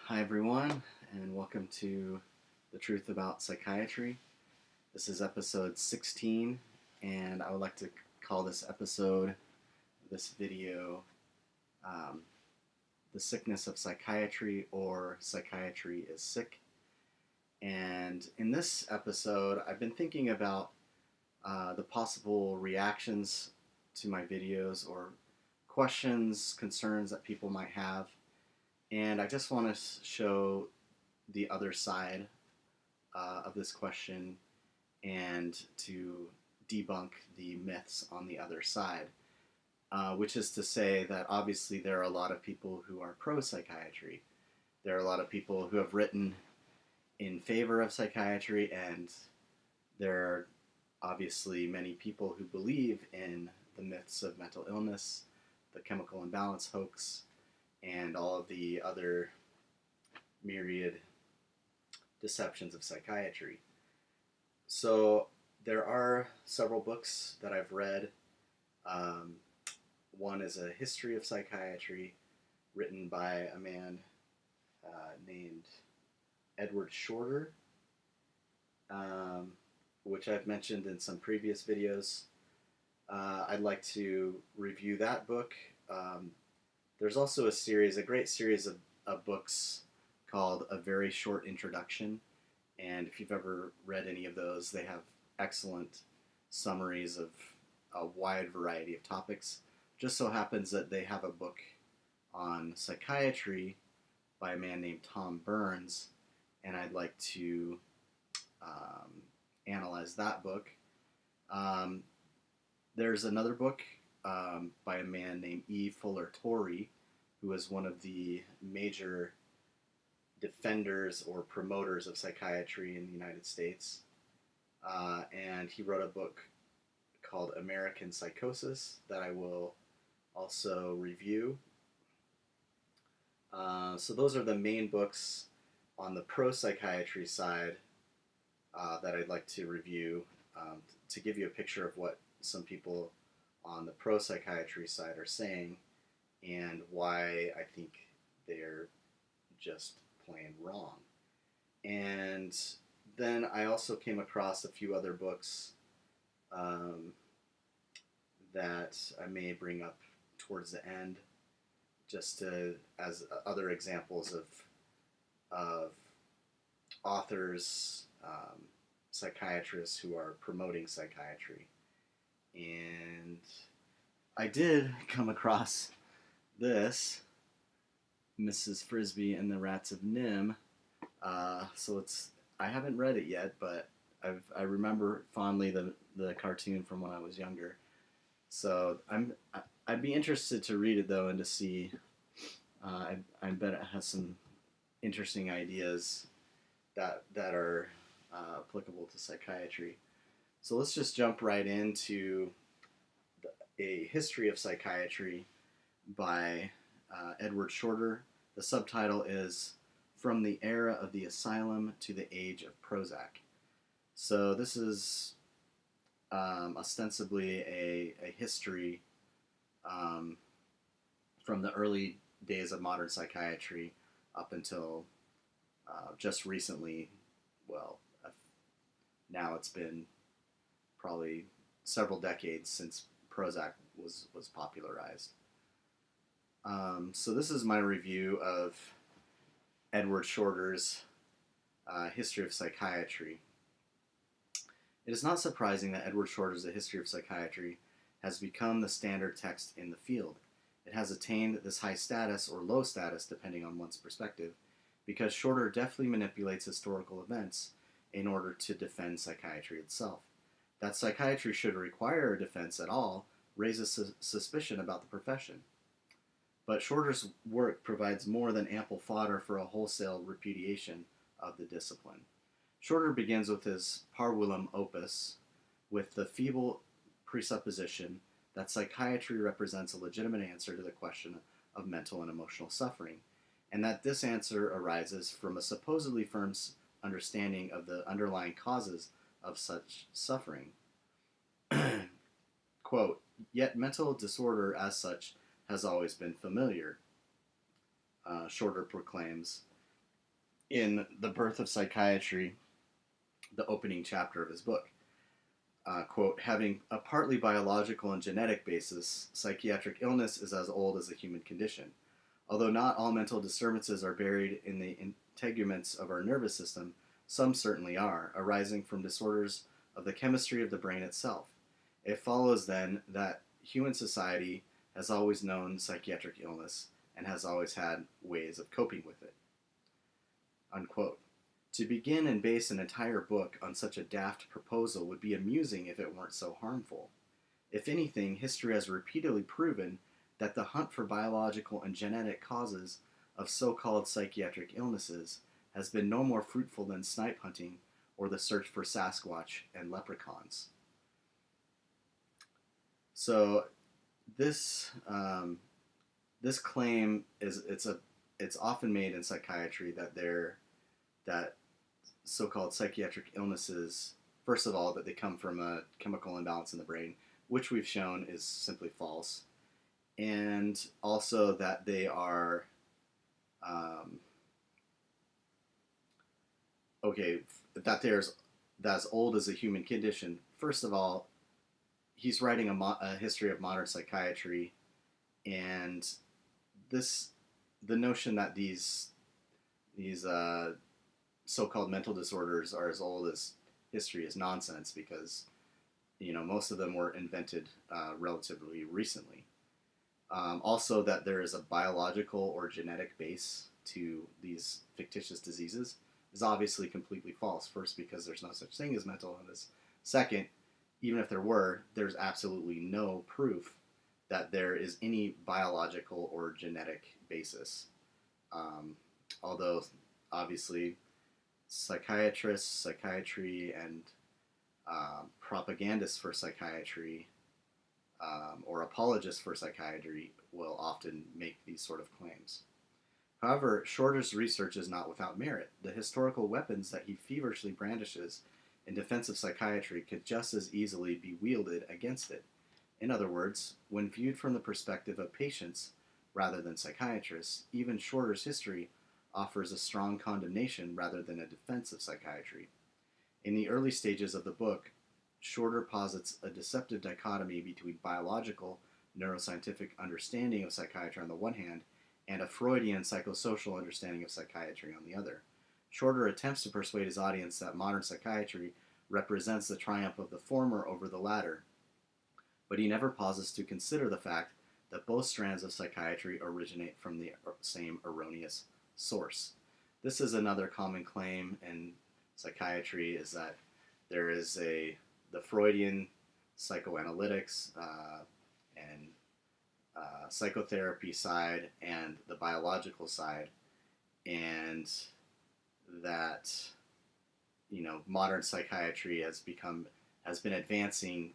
Hi, everyone, and welcome to The Truth About Psychiatry. This is episode 16, and I would like to call this episode, this video, um, The Sickness of Psychiatry, or Psychiatry is Sick. And in this episode, I've been thinking about the possible reactions to my videos or questions, concerns that people might have. And I just want to show the other side of this question and to debunk the myths on the other side, which is to say that obviously there are a lot of people who are pro-psychiatry. There are a lot of people who have written in favor of psychiatry, and there are obviously many people who believe in the myths of mental illness, the chemical imbalance hoax, and all of the other myriad deceptions of psychiatry. So there are several books that I've read. One is a history of psychiatry written by a man named Edward Shorter, which I've mentioned in some previous videos. I'd like to review that book. There's also a great series of books called A Very Short Introduction, and if you've ever read any of those, they have excellent summaries of a wide variety of topics. Just so happens that they have a book on psychiatry by a man named Tom Burns, and I'd like to analyze that book. There's another book by a man named E. Fuller Torrey, who is one of the major defenders or promoters of psychiatry in the United States. And he wrote a book called American Psychosis that I will also review. So those are the main books on the pro-psychiatry side that I'd like to review to give you a picture of what some people on the pro-psychiatry side are saying and why I think they're just plain wrong. And then I also came across a few other books that I may bring up towards the end, just as other examples of authors, psychiatrists who are promoting psychiatry. And I did come across this, Mrs. Frisbee and the Rats of Nim. So I haven't read it yet, but I remember fondly the cartoon from when I was younger. So I'd be interested to read it though and to see. I bet it has some interesting ideas that are applicable to psychiatry. So let's just jump right into a history of psychiatry by Edward Shorter. The subtitle is From the Era of the Asylum to the Age of Prozac. So this is ostensibly a history from the early days of modern psychiatry up until just recently. Well, now it's been probably several decades since Prozac was popularized. So this is my review of Edward Shorter's History of Psychiatry. It is not surprising that Edward Shorter's A History of Psychiatry has become the standard text in the field. It has attained this high status or low status, depending on one's perspective, because Shorter deftly manipulates historical events in order to defend psychiatry itself. That psychiatry should require a defense at all raises suspicion about the profession. But Shorter's work provides more than ample fodder for a wholesale repudiation of the discipline. Shorter begins with his Parvulum opus with the feeble presupposition that psychiatry represents a legitimate answer to the question of mental and emotional suffering, and that this answer arises from a supposedly firm understanding of the underlying causes of such suffering. Quote, yet mental disorder as such has always been familiar, Shorter proclaims, in The Birth of Psychiatry, the opening chapter of his book. Quote, having a partly biological and genetic basis, psychiatric illness is as old as the human condition. Although not all mental disturbances are buried in the integuments of our nervous system, some certainly are, arising from disorders of the chemistry of the brain itself. It follows then that human society has always known psychiatric illness and has always had ways of coping with it. Unquote. To begin and base an entire book on such a daft proposal would be amusing if it weren't so harmful. If anything, history has repeatedly proven that the hunt for biological and genetic causes of so-called psychiatric illnesses has been no more fruitful than snipe hunting or the search for Sasquatch and leprechauns. So this this claim it's often made in psychiatry that so-called psychiatric illnesses, first of all, that they come from a chemical imbalance in the brain, which we've shown is simply false, and also that they are that there's as old as a human condition. First of all, he's writing a history of modern psychiatry, and the notion that these so-called mental disorders are as old as history is nonsense, because most of them were invented relatively recently. Also, that there is a biological or genetic base to these fictitious diseases is obviously completely false. First, because there's no such thing as mental illness. Second, even if there were, there's absolutely no proof that there is any biological or genetic basis. Although, obviously, psychiatrists, psychiatry, and propagandists for psychiatry or apologists for psychiatry will often make these sort of claims. However, Shorter's research is not without merit. The historical weapons that he feverishly brandishes in defense of psychiatry could just as easily be wielded against it. In other words, when viewed from the perspective of patients rather than psychiatrists, even Shorter's history offers a strong condemnation rather than a defense of psychiatry. In the early stages of the book, Shorter posits a deceptive dichotomy between biological, neuroscientific understanding of psychiatry on the one hand and a Freudian psychosocial understanding of psychiatry on the other. Shorter attempts to persuade his audience that modern psychiatry represents the triumph of the former over the latter, but he never pauses to consider the fact that both strands of psychiatry originate from the same erroneous source. This is another common claim in psychiatry, is that there is the Freudian psychoanalytics and psychotherapy side and the biological side, and that modern psychiatry has been advancing,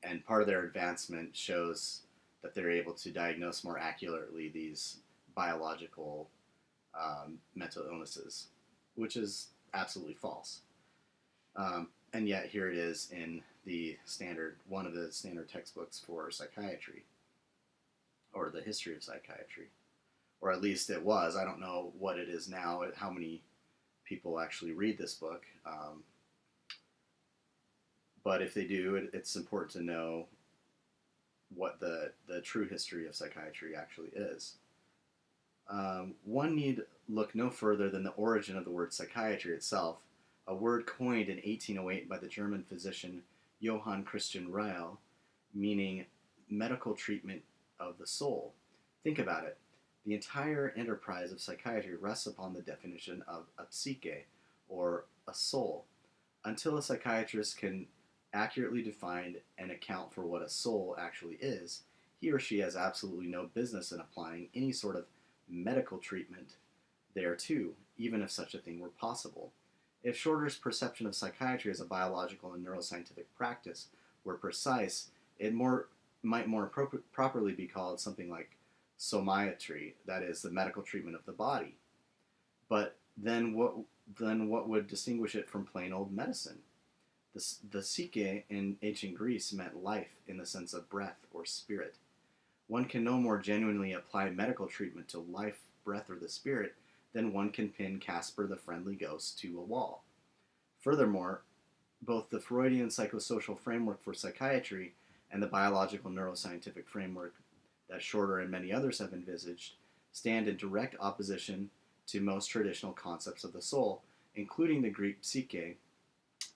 and part of their advancement shows that they're able to diagnose more accurately these biological mental illnesses, which absolutely false. And yet here it is in one of the standard textbooks for psychiatry, or the history of psychiatry, or at least it was. I don't know what it is now, how many people actually read this book, but if they do, it's important to know what the true history of psychiatry actually is. One need look no further than the origin of the word psychiatry itself, a word coined in 1808 by the German physician Johann Christian Reil, meaning medical treatment of the soul. Think about it. The entire enterprise of psychiatry rests upon the definition of a psyche, or a soul. Until a psychiatrist can accurately define and account for what a soul actually is, he or she has absolutely no business in applying any sort of medical treatment thereto, even if such a thing were possible. If Shorter's perception of psychiatry as a biological and neuroscientific practice were precise, it might more properly be called something like somiatry, that is, the medical treatment of the body. But then what would distinguish it from plain old medicine? The psyche in ancient Greece meant life in the sense of breath or spirit. One can no more genuinely apply medical treatment to life, breath, or the spirit then one can pin Casper the Friendly Ghost to a wall. Furthermore, both the Freudian psychosocial framework for psychiatry and the biological neuroscientific framework that Shorter and many others have envisaged stand in direct opposition to most traditional concepts of the soul, including the Greek psyche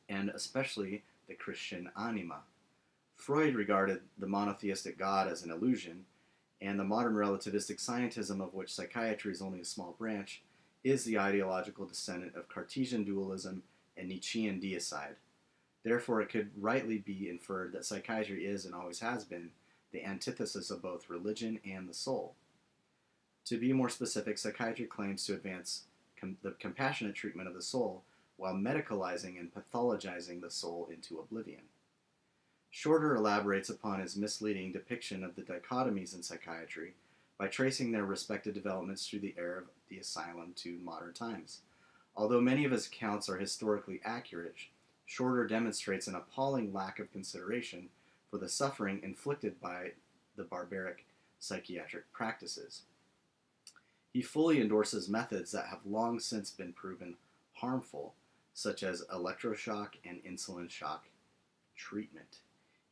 and especially the Christian anima. Freud regarded the monotheistic God as an illusion, and the modern relativistic scientism, of which psychiatry is only a small branch, is the ideological descendant of Cartesian dualism and Nietzschean deicide. Therefore, it could rightly be inferred that psychiatry is, and always has been, the antithesis of both religion and the soul. To be more specific, psychiatry claims to advance the compassionate treatment of the soul while medicalizing and pathologizing the soul into oblivion. Shorter elaborates upon his misleading depiction of the dichotomies in psychiatry by tracing their respective developments through the era of the asylum to modern times. Although many of his accounts are historically accurate, Shorter demonstrates an appalling lack of consideration for the suffering inflicted by the barbaric psychiatric practices. He fully endorses methods that have long since been proven harmful, such as electroshock and insulin shock treatment.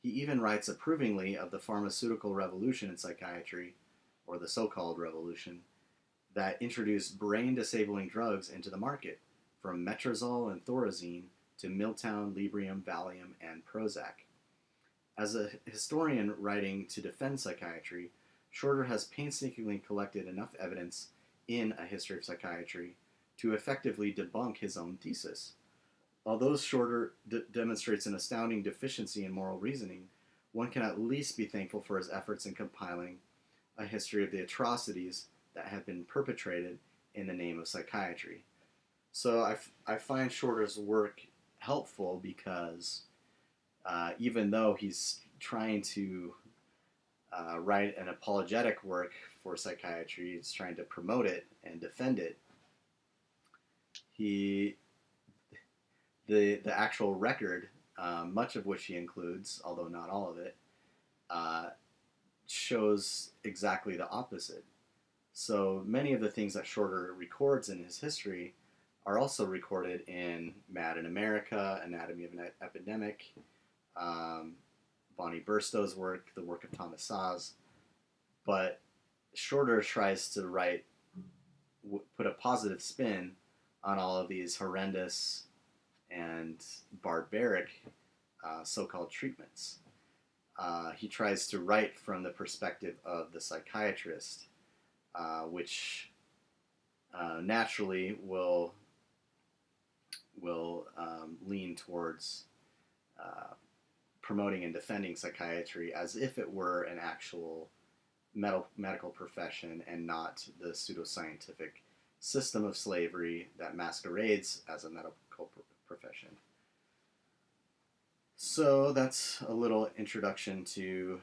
He even writes approvingly of the pharmaceutical revolution in psychiatry, or the so-called revolution, that introduced brain-disabling drugs into the market, from metrazole and thorazine to Miltown, Librium, Valium, and Prozac. As a historian writing to defend psychiatry, Shorter has painstakingly collected enough evidence in A History of Psychiatry to effectively debunk his own thesis. Although Shorter demonstrates an astounding deficiency in moral reasoning, one can at least be thankful for his efforts in compiling a history of the atrocities that have been perpetrated in the name of psychiatry. So I find Shorter's work helpful because even though he's trying to write an apologetic work for psychiatry, he's trying to promote it and defend it, the actual record, much of which he includes, although not all of it, shows exactly the opposite. So many of the things that Shorter records in his history are also recorded in Mad in America, Anatomy of an Epidemic, Bonnie Burstow's work, the work of Thomas Szasz. But Shorter tries to put a positive spin on all of these horrendous and barbaric so-called treatments. He tries to write from the perspective of the psychiatrist, which naturally will lean towards promoting and defending psychiatry as if it were an actual medical profession and not the pseudoscientific system of slavery that masquerades as a medical profession. So that's a little introduction to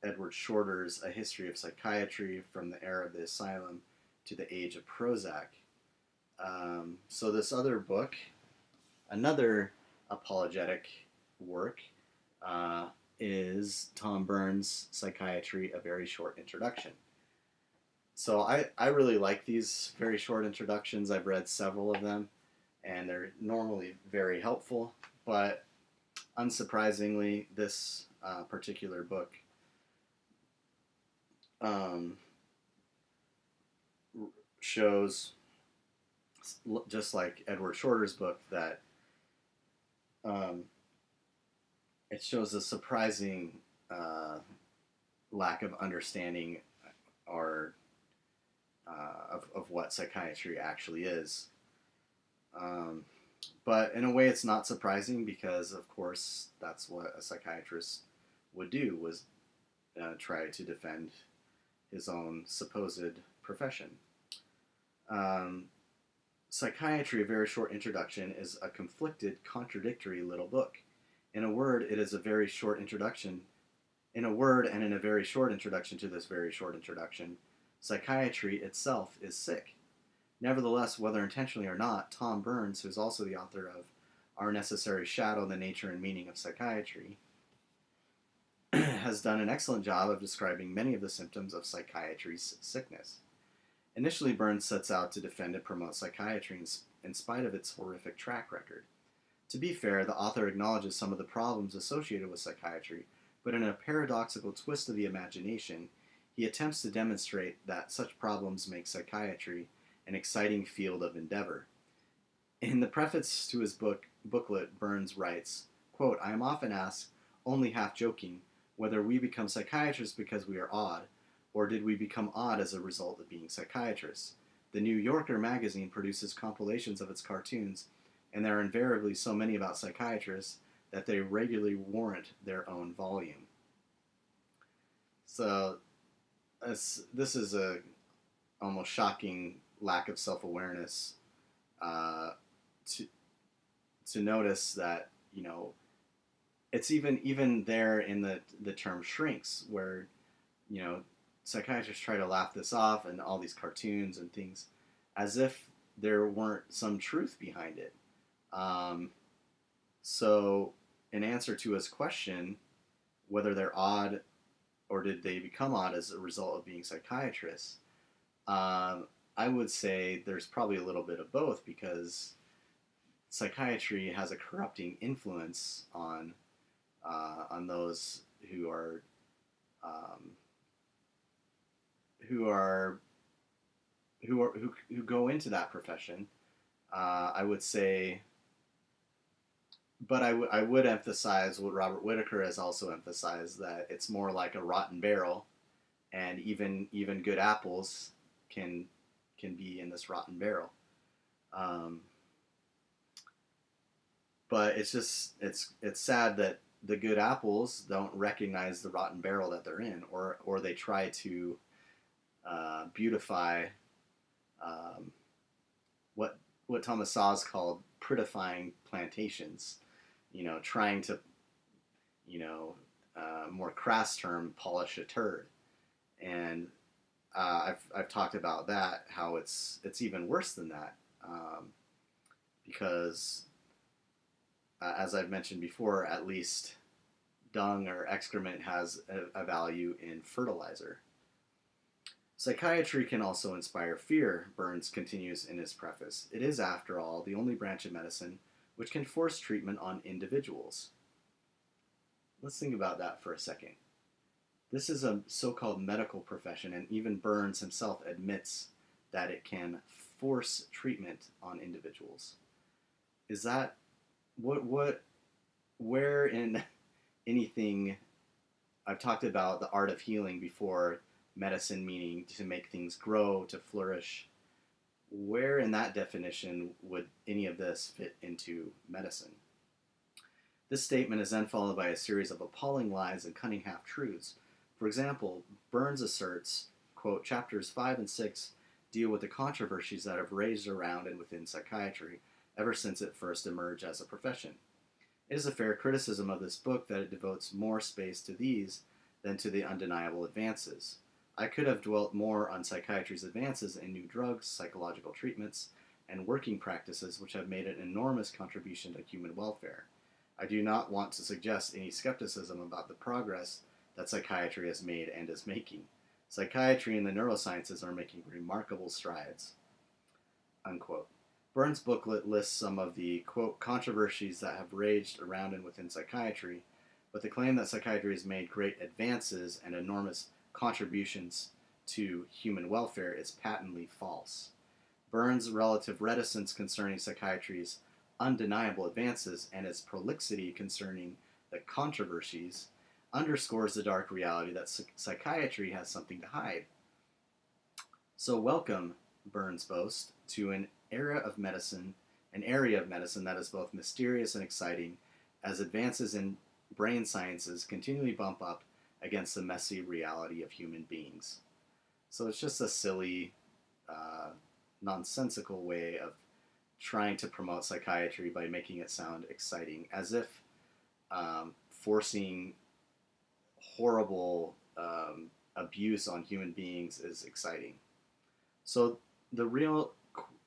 Edward Shorter's A History of Psychiatry from the Era of the Asylum to the Age of Prozac. So this other book, another apologetic work, is Tom Burns' Psychiatry, A Very Short Introduction. So I really like these very short introductions. I've read several of them, and they're normally very helpful, but unsurprisingly, this particular book shows, just like Edward Shorter's book, that it shows a surprising lack of understanding or of what psychiatry actually is. But in a way, it's not surprising because, of course, that's what a psychiatrist would do, was try to defend his own supposed profession. Psychiatry, A Very Short Introduction, is a conflicted, contradictory little book. In a word, it is a very short introduction. In a word, and in a very short introduction to this very short introduction, psychiatry itself is sick. Nevertheless, whether intentionally or not, Tom Burns, who is also the author of Our Necessary Shadow, The Nature and Meaning of Psychiatry, has done an excellent job of describing many of the symptoms of psychiatry's sickness. Initially, Burns sets out to defend and promote psychiatry in spite of its horrific track record. To be fair, the author acknowledges some of the problems associated with psychiatry, but in a paradoxical twist of the imagination, he attempts to demonstrate that such problems make psychiatry an exciting field of endeavor. In the preface to his booklet, Burns writes, quote, "I am often asked, only half joking, whether we become psychiatrists because we are odd, or did we become odd as a result of being psychiatrists? The New Yorker magazine produces compilations of its cartoons, and there are invariably so many about psychiatrists that they regularly warrant their own volume." So this is a almost shocking lack of self-awareness to notice that, it's even there in the term shrinks, where psychiatrists try to laugh this off and all these cartoons and things as if there weren't some truth behind it. So in answer to his question, whether they're odd or did they become odd as a result of being psychiatrists, I would say there's probably a little bit of both, because psychiatry has a corrupting influence on those who go into that profession. I would say, but I would emphasize what Robert Whitaker has also emphasized, that it's more like a rotten barrel, and even good apples can be in this rotten barrel. But it's sad that the good apples don't recognize the rotten barrel that they're in, or they try to beautify what Thomas Saw's called prettifying plantations. Trying to, more crass term, polish a turd. And I've talked about that, how it's even worse than that, because as I've mentioned before, at least dung or excrement has a value in fertilizer. Psychiatry can also inspire fear, Burns continues in his preface. It is, after all, the only branch of medicine which can force treatment on individuals. Let's think about that for a second. This is a so-called medical profession, and even Burns himself admits that it can force treatment on individuals. Is that where in anything, I've talked about the art of healing before, medicine meaning to make things grow, to flourish. Where in that definition would any of this fit into medicine? This statement is then followed by a series of appalling lies and cunning half-truths. For example, Burns asserts, quote, "Chapters 5 and 6 deal with the controversies that have raged around and within psychiatry ever since it first emerged as a profession. It is a fair criticism of this book that it devotes more space to these than to the undeniable advances. I could have dwelt more on psychiatry's advances in new drugs, psychological treatments, and working practices which have made an enormous contribution to human welfare. I do not want to suggest any skepticism about the progress that psychiatry has made and is making. Psychiatry and the neurosciences are making remarkable strides." Unquote. Burns' booklet lists some of the, quote, "controversies that have raged around and within psychiatry, but the claim that psychiatry has made great advances and enormous contributions to human welfare is patently false. Burns' relative reticence concerning psychiatry's undeniable advances and its prolixity concerning the controversies underscores the dark reality that psychiatry has something to hide. So welcome, Burns boasts, to an area of medicine that is both mysterious and exciting, as advances in brain sciences continually bump up against the messy reality of human beings. So it's just a silly, nonsensical way of trying to promote psychiatry by making it sound exciting, as if forcing horrible abuse on human beings is exciting. So the real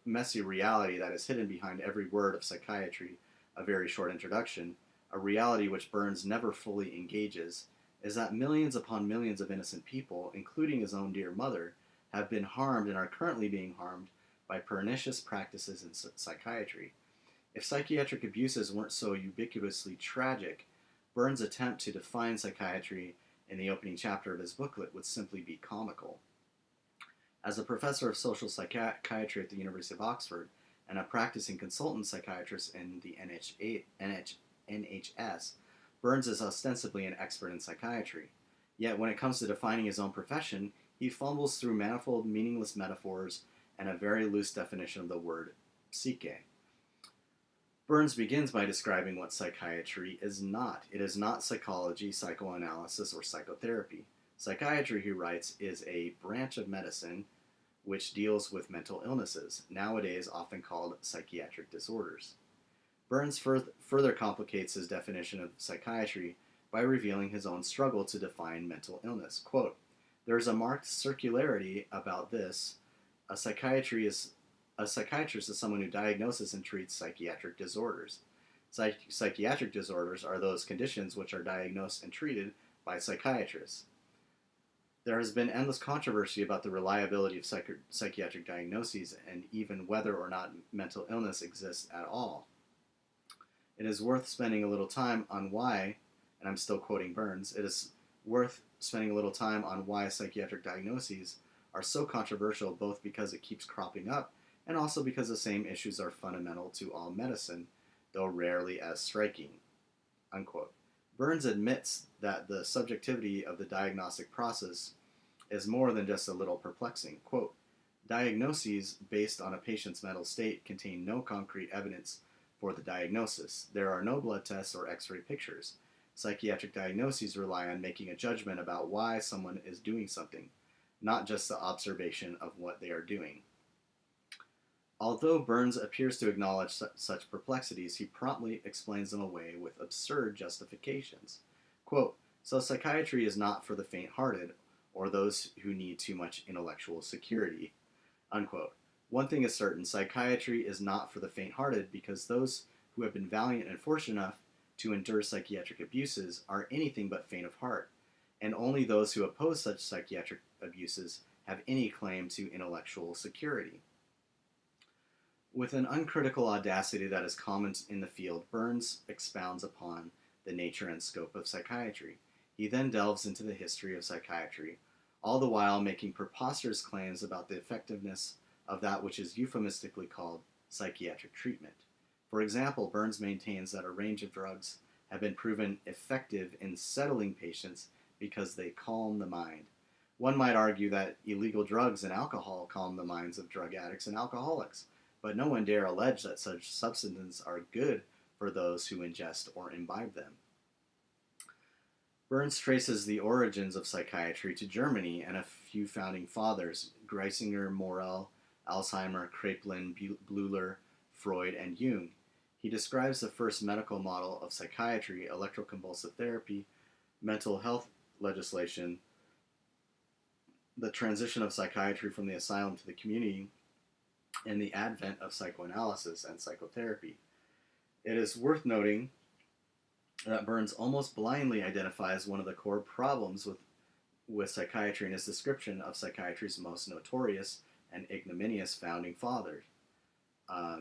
messy reality that is hidden behind every word of Psychiatry, a very short introduction, a reality which Burns never fully engages, is that millions upon millions of innocent people, including his own dear mother, have been harmed and are currently being harmed by pernicious practices in psychiatry. If psychiatric abuses weren't so ubiquitously tragic, Burns' attempt to define psychiatry in the opening chapter of his booklet would simply be comical. As a professor of social psychiatry at the University of Oxford and a practicing consultant psychiatrist in the NHS, Burns is ostensibly an expert in psychiatry. Yet when it comes to defining his own profession, he fumbles through manifold meaningless metaphors and a very loose definition of the word psyche. Burns begins by describing what psychiatry is not. It is not psychology, psychoanalysis, or psychotherapy. Psychiatry, he writes, is a branch of medicine which deals with mental illnesses, nowadays often called psychiatric disorders. Burns further complicates his definition of psychiatry by revealing his own struggle to define mental illness. Quote, "There is a marked circularity about this. A psychiatrist is someone who diagnoses and treats psychiatric disorders. Psychiatric disorders are those conditions which are diagnosed and treated by psychiatrists. There has been endless controversy about the reliability of psychiatric diagnoses and even whether or not mental illness exists at all. It is worth spending a little time on why," and I'm still quoting Burns, "it is worth spending a little time on why psychiatric diagnoses are so controversial, both because it keeps cropping up and also because the same issues are fundamental to all medicine, though rarely as striking." Unquote. Burns admits that the subjectivity of the diagnostic process is more than just a little perplexing. Quote, "Diagnoses based on a patient's mental state contain no concrete evidence for the diagnosis. There are no blood tests or X-ray pictures. Psychiatric diagnoses rely on making a judgment about why someone is doing something, not just the observation of what they are doing." Although Burns appears to acknowledge such perplexities, he promptly explains them away with absurd justifications. Quote, "So psychiatry is not for the faint-hearted or those who need too much intellectual security." Unquote. "One thing is certain, psychiatry is not for the faint-hearted because those who have been valiant and fortunate enough to endure psychiatric abuses are anything but faint of heart, and only those who oppose such psychiatric abuses have any claim to intellectual security." With an uncritical audacity that is common in the field, Burns expounds upon the nature and scope of psychiatry. He then delves into the history of psychiatry, all the while making preposterous claims about the effectiveness of that which is euphemistically called psychiatric treatment. For example, Burns maintains that a range of drugs have been proven effective in settling patients because they calm the mind. One might argue that illegal drugs and alcohol calm the minds of drug addicts and alcoholics, but no one dare allege that such substances are good for those who ingest or imbibe them. Burns traces the origins of psychiatry to Germany and a few founding fathers, Geisinger, Morel, Alzheimer, Kraepelin, Bleuler, Freud, and Jung. He describes the first medical model of psychiatry, electroconvulsive therapy, mental health legislation, the transition of psychiatry from the asylum to the community, and the advent of psychoanalysis and psychotherapy. It is worth noting that Burns almost blindly identifies one of the core problems with psychiatry in his description of psychiatry's most notorious and ignominious founding fathers.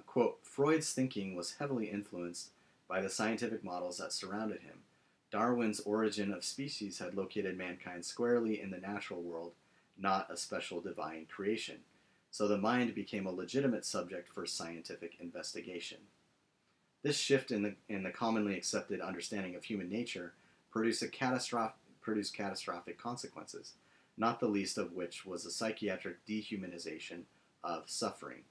Quote, "Freud's thinking was heavily influenced by the scientific models that surrounded him. Darwin's Origin of Species had located mankind squarely in the natural world, not a special divine creation. So the mind became a legitimate subject for scientific investigation. This shift in the commonly accepted understanding of human nature produced catastrophic consequences, not the least of which was the psychiatric dehumanization of suffering."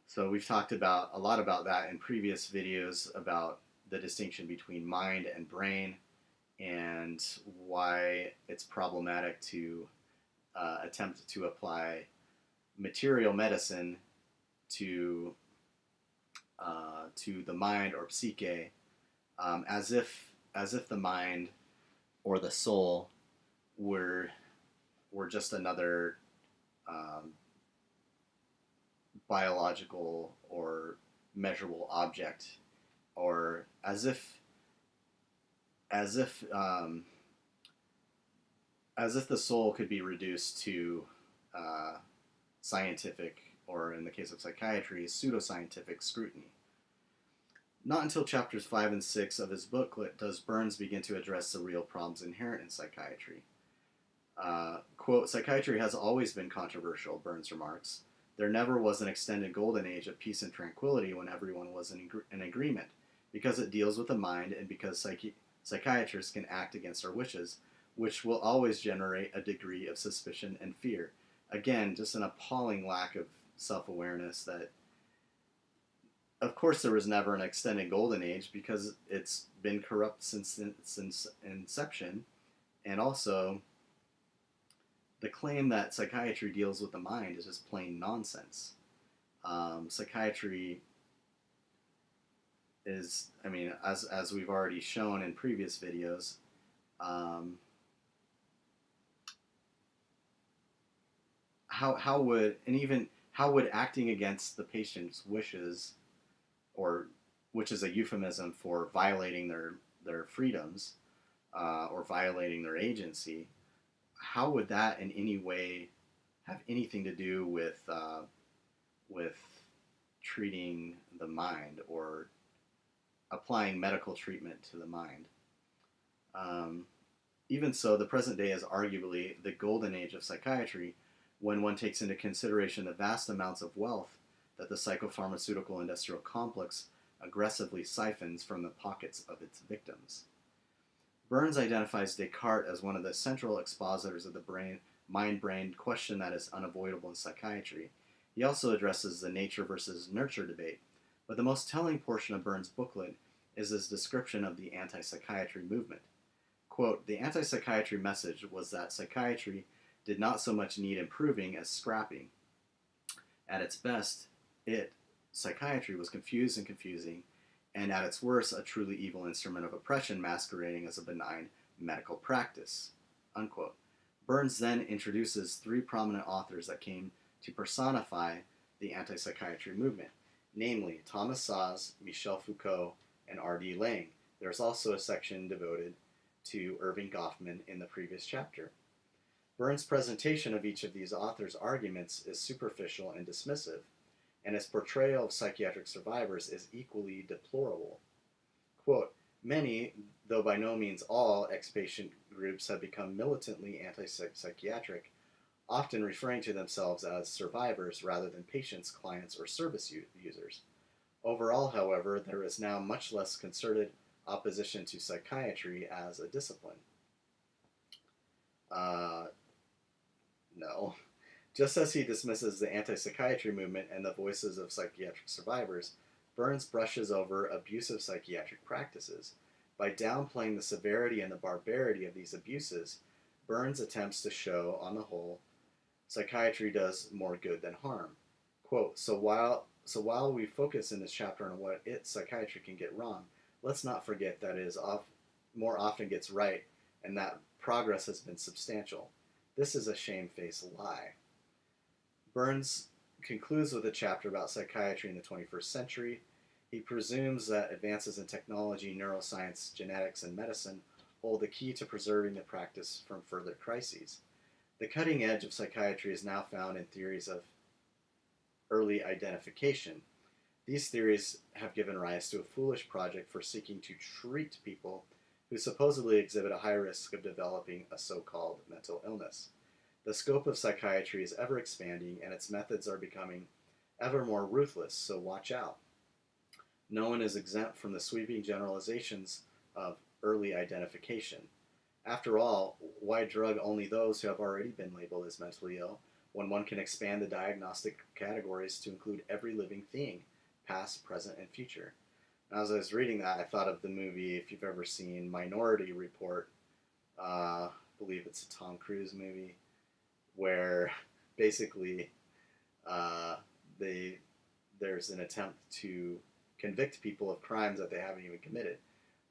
So we've talked about a lot about that in previous videos about the distinction between mind and brain and why it's problematic to attempt to apply material medicine to the mind or psyche, as if the mind or the soul were just another biological or measurable object, or as if as if the soul could be reduced to scientific, or in the case of psychiatry, pseudoscientific scrutiny. Not until chapters 5 and 6 of his booklet does Burns begin to address the real problems inherent in psychiatry. Quote, "Psychiatry has always been controversial," Burns remarks. "There never was an extended golden age of peace and tranquility when everyone was in agreement, because it deals with the mind and because psychiatrists can act against our wishes, which will always generate a degree of suspicion and fear." Again, just an appalling lack of self-awareness that, of course, there was never an extended golden age because it's been corrupt since inception. And also, the claim that psychiatry deals with the mind is just plain nonsense. Psychiatry is, I mean, as we've already shown in previous videos, how would acting against the patient's wishes, or which is a euphemism for violating their freedoms, or violating their agency, how would that in any way have anything to do with treating the mind or applying medical treatment to the mind? Even so, the present day is arguably the golden age of psychiatry when one takes into consideration the vast amounts of wealth that the psychopharmaceutical industrial complex aggressively siphons from the pockets of its victims. Burns identifies Descartes as one of the central expositors of the mind-brain question that is unavoidable in psychiatry. He also addresses the nature versus nurture debate, but the most telling portion of Burns' booklet is his description of the anti-psychiatry movement. Quote, "The anti-psychiatry message was that psychiatry did not so much need improving as scrapping. At its best, psychiatry was confused and confusing, and at its worst, a truly evil instrument of oppression masquerading as a benign medical practice." Unquote. Burns then introduces three prominent authors that came to personify the anti-psychiatry movement, namely Thomas Szasz, Michel Foucault, and R.D. Laing. There's also a section devoted to Erving Goffman in the previous chapter. Burns' presentation of each of these authors' arguments is superficial and dismissive, and his portrayal of psychiatric survivors is equally deplorable. Quote, "Many, though by no means all, ex-patient groups have become militantly anti-psychiatric, often referring to themselves as survivors rather than patients, clients, or service users. Overall, however, there is now much less concerted opposition to psychiatry as a discipline." No. Just as he dismisses the anti-psychiatry movement and the voices of psychiatric survivors, Burns brushes over abusive psychiatric practices. By downplaying the severity and the barbarity of these abuses, Burns attempts to show, on the whole, psychiatry does more good than harm. Quote, so while we focus in this chapter on what psychiatry can get wrong, let's not forget that it more often gets right, and that progress has been substantial. This is a shamefaced lie. Burns concludes with a chapter about psychiatry in the 21st century. He presumes that advances in technology, neuroscience, genetics, and medicine hold the key to preserving the practice from further crises. The cutting edge of psychiatry is now found in theories of early identification. These theories have given rise to a foolish project for seeking to treat people who supposedly exhibit a high risk of developing a so-called mental illness. The scope of psychiatry is ever expanding, and its methods are becoming ever more ruthless, so watch out. No one is exempt from the sweeping generalizations of early identification. After all, why drug only those who have already been labeled as mentally ill, when one can expand the diagnostic categories to include every living thing, past, present, and future? As I was reading that, I thought of the movie, if you've ever seen Minority Report, I believe it's a Tom Cruise movie, where basically there's an attempt to convict people of crimes that they haven't even committed.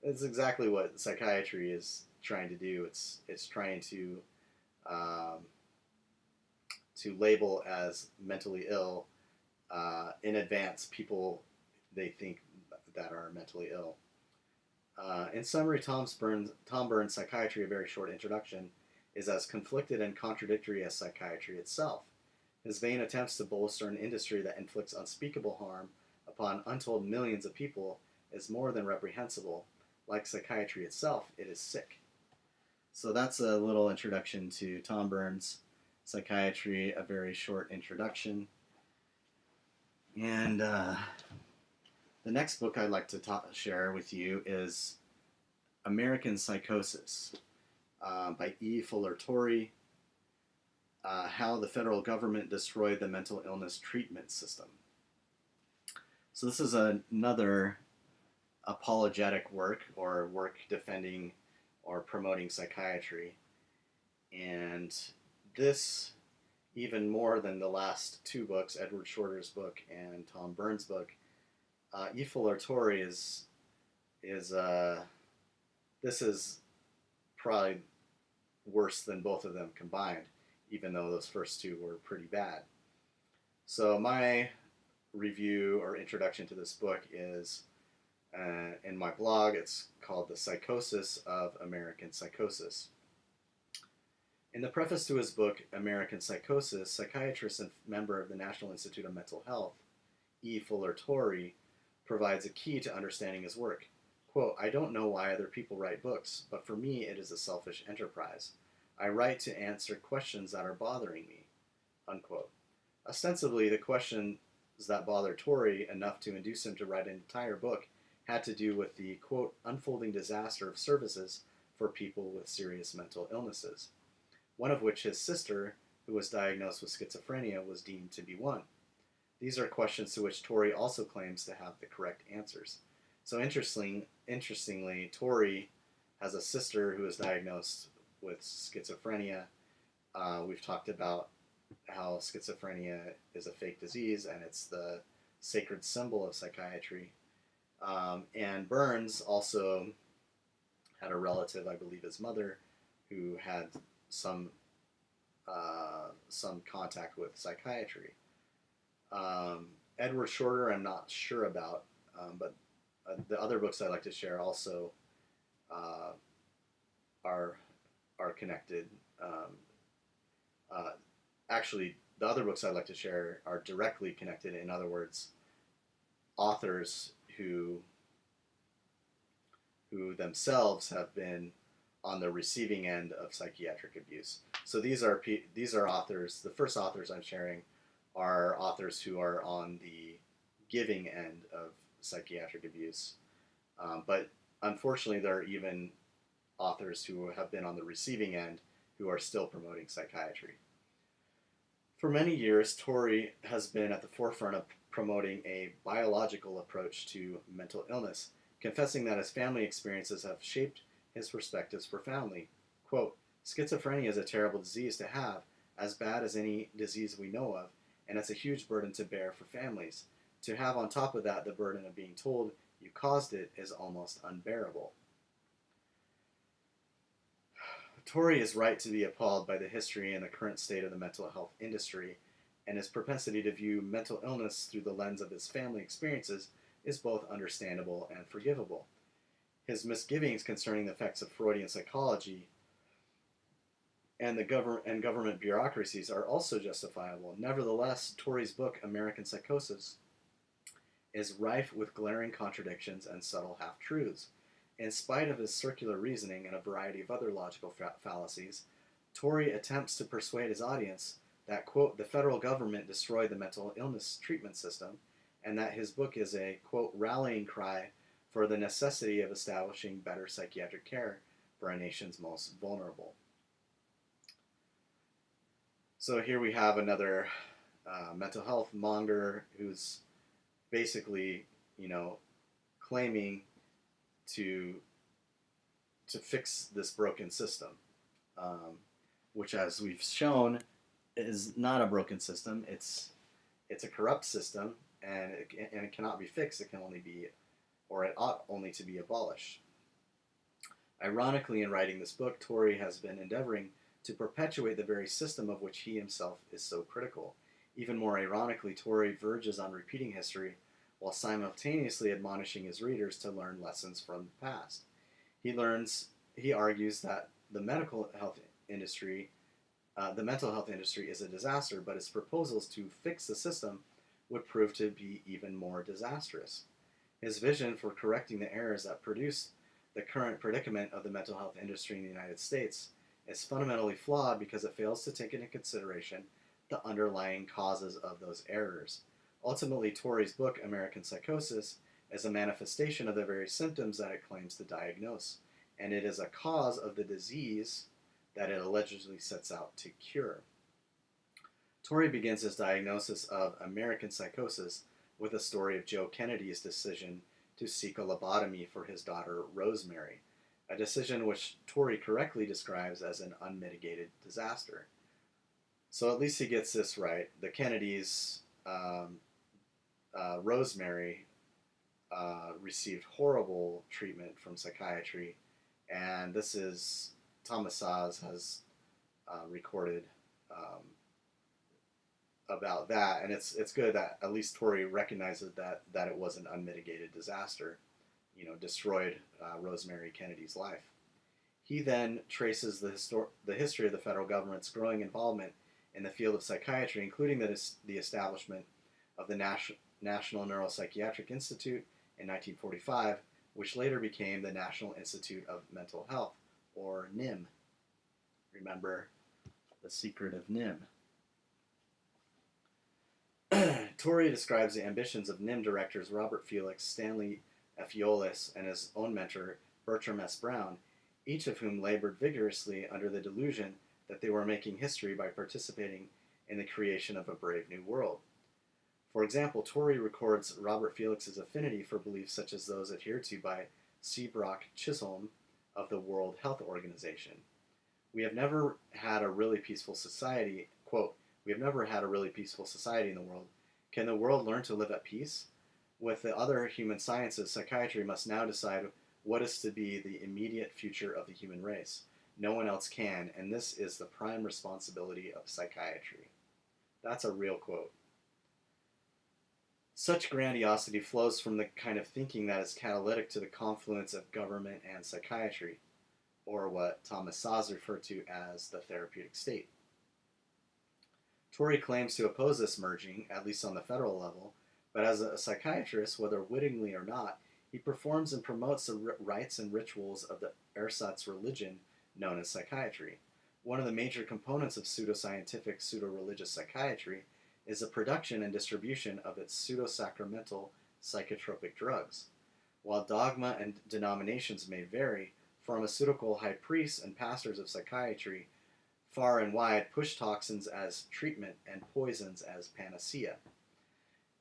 That's exactly what psychiatry is trying to do. It's trying to label as mentally ill in advance people they think that are mentally ill. In summary, Tom Burns' Psychiatry, a very short introduction, is as conflicted and contradictory as psychiatry itself. His vain attempts to bolster an industry that inflicts unspeakable harm upon untold millions of people is more than reprehensible. Like psychiatry itself, it is sick. So that's a little introduction to Tom Burns' Psychiatry, a very short introduction. And the next book I'd like to share with you is American Psychosis by E. Fuller Torrey. How the federal government destroyed the mental illness treatment system. So this is another apologetic work, or work defending or promoting psychiatry. And this, even more than the last two books, Edward Shorter's book and Tom Burns' book, E. Fuller Torrey this is probably worse than both of them combined, even though those first two were pretty bad. So my review or introduction to this book is in my blog. It's called The Psychosis of American Psychosis. In the preface to his book, American Psychosis, psychiatrist and member of the National Institute of Mental Health, E. Fuller Torrey, provides a key to understanding his work. Quote, "I don't know why other people write books, but for me it is a selfish enterprise. I write to answer questions that are bothering me." Unquote. Ostensibly, the questions that bothered Torrey enough to induce him to write an entire book had to do with the, quote, "unfolding disaster of services for people with serious mental illnesses," one of which his sister, who was diagnosed with schizophrenia, was deemed to be one. These are questions to which Torrey also claims to have the correct answers. So interestingly, Torrey has a sister who is diagnosed with schizophrenia. We've talked about how schizophrenia is a fake disease and it's the sacred symbol of psychiatry. And Burns also had a relative, I believe his mother, who had some contact with psychiatry. Edward Shorter, I'm not sure about, but the other books I'd like to share also are connected. Actually, the other books I'd like to share are directly connected. In other words, authors who themselves have been on the receiving end of psychiatric abuse. So these are authors. The first authors I'm sharing are authors who are on the giving end of psychiatric abuse. But unfortunately, there are even authors who have been on the receiving end who are still promoting psychiatry. For many years, Torrey has been at the forefront of promoting a biological approach to mental illness, confessing that his family experiences have shaped his perspectives profoundly. Quote, "Schizophrenia is a terrible disease to have, as bad as any disease we know of, and it's a huge burden to bear for families. To have on top of that the burden of being told you caused it is almost unbearable." Torrey is right to be appalled by the history and the current state of the mental health industry, and his propensity to view mental illness through the lens of his family experiences is both understandable and forgivable. His misgivings concerning the effects of Freudian psychology and the government bureaucracies are also justifiable. Nevertheless, Torrey's book, American Psychosis, is rife with glaring contradictions and subtle half-truths. In spite of his circular reasoning and a variety of other logical fallacies, Torrey attempts to persuade his audience that, quote, "the federal government destroyed the mental illness treatment system," and that his book is a, quote, "rallying cry for the necessity of establishing better psychiatric care for our nation's most vulnerable." So here we have another mental health monger who's basically, claiming to fix this broken system, which, as we've shown, is not a broken system. It's a corrupt system, and it cannot be fixed. It can only be, or it ought only to be, abolished. Ironically, in writing this book, Torrey has been endeavoring to perpetuate the very system of which he himself is so critical. Even more ironically, Torrey verges on repeating history while simultaneously admonishing his readers to learn lessons from the past. He argues that the medical health industry, the mental health industry is a disaster, but his proposals to fix the system would prove to be even more disastrous. His vision for correcting the errors that produce the current predicament of the mental health industry in the United States is fundamentally flawed because it fails to take into consideration the underlying causes of those errors. Ultimately, Torrey's book, American Psychosis, is a manifestation of the very symptoms that it claims to diagnose, and it is a cause of the disease that it allegedly sets out to cure. Torrey begins his diagnosis of American psychosis with a story of Joe Kennedy's decision to seek a lobotomy for his daughter Rosemary, a decision which Torrey correctly describes as an unmitigated disaster. So at least he gets this right. The Kennedys, Rosemary, received horrible treatment from psychiatry, and this is Thomas Saz has recorded about that, and it's good that at least Torrey recognizes that it was an unmitigated disaster, destroyed Rosemary Kennedy's life. He then traces the history of the federal government's growing involvement in the field of psychiatry, including the establishment of the National Neuropsychiatric Institute in 1945, which later became the National Institute of Mental Health, or NIM. Remember the secret of NIM. Torrey describes the ambitions of NIM directors Robert Felix, Stanley F. Eolas, and his own mentor, Bertram S. Brown, each of whom labored vigorously under the delusion that they were making history by participating in the creation of a brave new world. For example, Torrey records Robert Felix's affinity for beliefs such as those adhered to by C. Brock Chisholm of the World Health Organization. We have never had a really peaceful society, quote, we have never had a really peaceful society in the world. Can the world learn to live at peace? With the other human sciences, psychiatry must now decide what is to be the immediate future of the human race. No one else can, and this is the prime responsibility of psychiatry. That's a real quote. Such grandiosity flows from the kind of thinking that is catalytic to the confluence of government and psychiatry, or what Thomas Saz referred to as the therapeutic state. Torrey claims to oppose this merging, at least on the federal level, but as a psychiatrist, whether wittingly or not, he performs and promotes the rites and rituals of the ersatz religion known as psychiatry. One of the major components of pseudoscientific, pseudo-religious psychiatry is the production and distribution of its pseudo-sacramental psychotropic drugs. While dogma and denominations may vary, pharmaceutical high priests and pastors of psychiatry far and wide push toxins as treatment and poisons as panacea.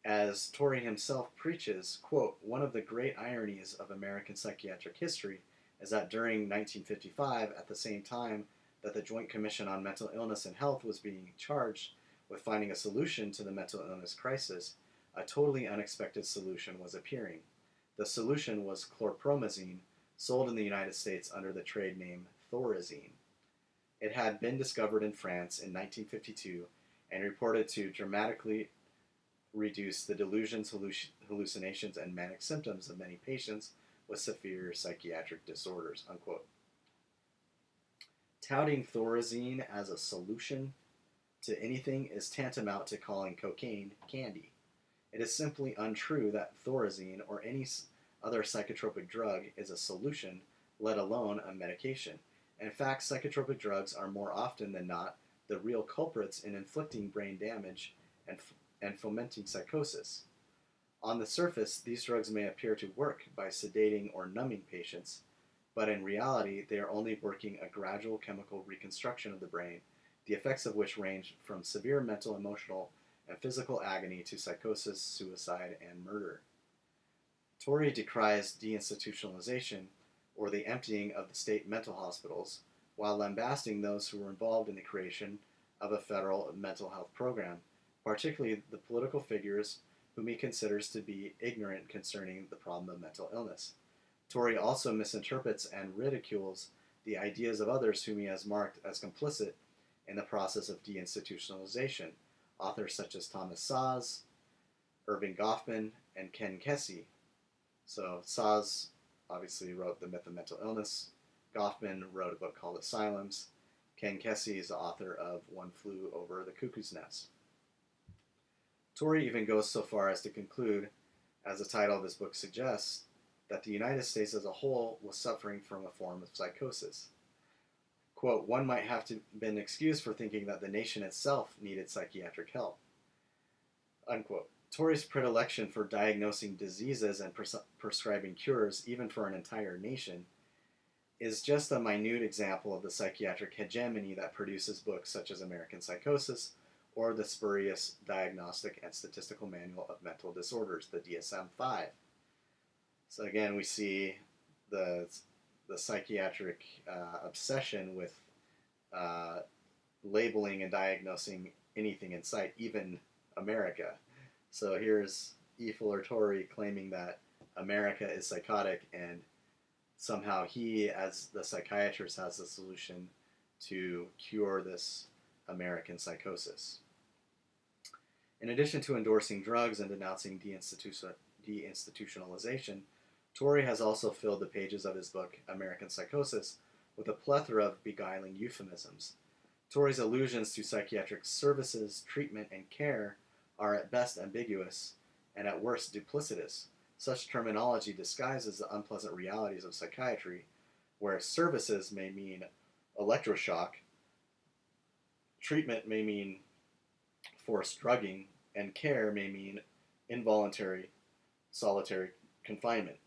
As Torrey himself preaches, quote, one of the great ironies of American psychiatric history is that during 1955, at the same time that the Joint Commission on Mental Illness and Health was being charged with finding a solution to the mental illness crisis, a totally unexpected solution was appearing. The solution was chlorpromazine, sold in the United States under the trade name Thorazine. It had been discovered in France in 1952 and reported to dramatically reduce the delusions, hallucinations, and manic symptoms of many patients with severe psychiatric disorders, unquote. Touting Thorazine as a solution to anything is tantamount to calling cocaine candy. It is simply untrue that Thorazine or any other psychotropic drug is a solution, let alone a medication. In fact, psychotropic drugs are more often than not the real culprits in inflicting brain damage and fomenting psychosis. On the surface, these drugs may appear to work by sedating or numbing patients, but in reality, they are only working a gradual chemical reconstruction of the brain, the effects of which range from severe mental, emotional, and physical agony to psychosis, suicide, and murder. Torrey decries deinstitutionalization, or the emptying of the state mental hospitals, while lambasting those who were involved in the creation of a federal mental health program, particularly the political figures whom he considers to be ignorant concerning the problem of mental illness. Torrey also misinterprets and ridicules the ideas of others whom he has marked as complicit in the process of deinstitutionalization, authors such as Thomas Saz, Irving Goffman, and Ken Kesey. So Saz obviously wrote The Myth of Mental Illness. Goffman wrote a book called Asylums. Ken Kesey is the author of One Flew Over the Cuckoo's Nest. Torrey even goes so far as to conclude, as the title of his book suggests, that the United States as a whole was suffering from a form of psychosis. Quote, one might have to been excused for thinking that the nation itself needed psychiatric help. Unquote. Torrey's predilection for diagnosing diseases and prescribing cures, even for an entire nation, is just a minute example of the psychiatric hegemony that produces books such as American Psychosis or the spurious Diagnostic and Statistical Manual of Mental Disorders, the DSM-5. So again, we see the psychiatric obsession with labeling and diagnosing anything in sight, even America. So here's E. Fuller Torrey claiming that America is psychotic, and somehow he, as the psychiatrist, has the solution to cure this American psychosis. In addition to endorsing drugs and denouncing deinstitutionalization, Torrey has also filled the pages of his book, American Psychosis, with a plethora of beguiling euphemisms. Torrey's allusions to psychiatric services, treatment, and care are at best ambiguous and at worst duplicitous. Such terminology disguises the unpleasant realities of psychiatry, where services may mean electroshock, treatment may mean forced drugging, and care may mean involuntary solitary confinement.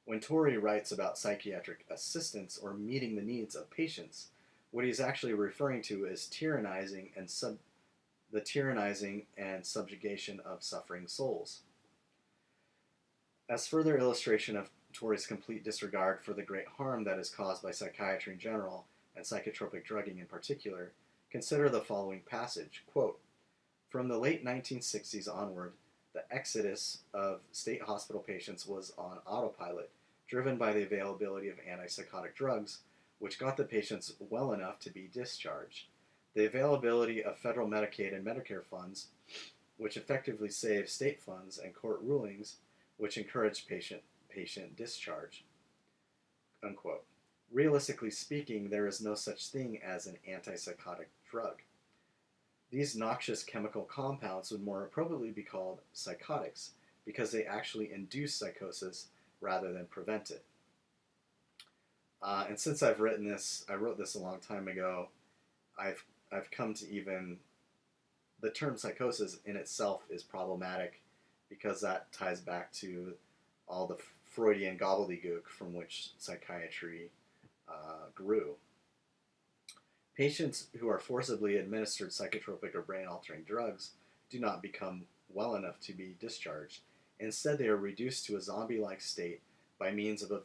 When Torrey writes about psychiatric assistance or meeting the needs of patients, what he's actually referring to is the tyrannizing and subjugation of suffering souls. As further illustration of Torrey's complete disregard for the great harm that is caused by psychiatry in general and psychotropic drugging in particular, consider the following passage. Quote, from the late 1960s onward, the exodus of state hospital patients was on autopilot, driven by the availability of antipsychotic drugs, which got the patients well enough to be discharged. The availability of federal Medicaid and Medicare funds, which effectively saved state funds, and court rulings, which encouraged patient discharge. Unquote. Realistically speaking, there is no such thing as an antipsychotic drug. These noxious chemical compounds would more appropriately be called psychotics because they actually induce psychosis rather than prevent it. And since I've written this, I wrote this a long time ago, I've come to even, the term psychosis in itself is problematic because that ties back to all the Freudian gobbledygook from which psychiatry grew. Patients who are forcibly administered psychotropic or brain-altering drugs do not become well enough to be discharged. Instead, they are reduced to a zombie-like state by means of a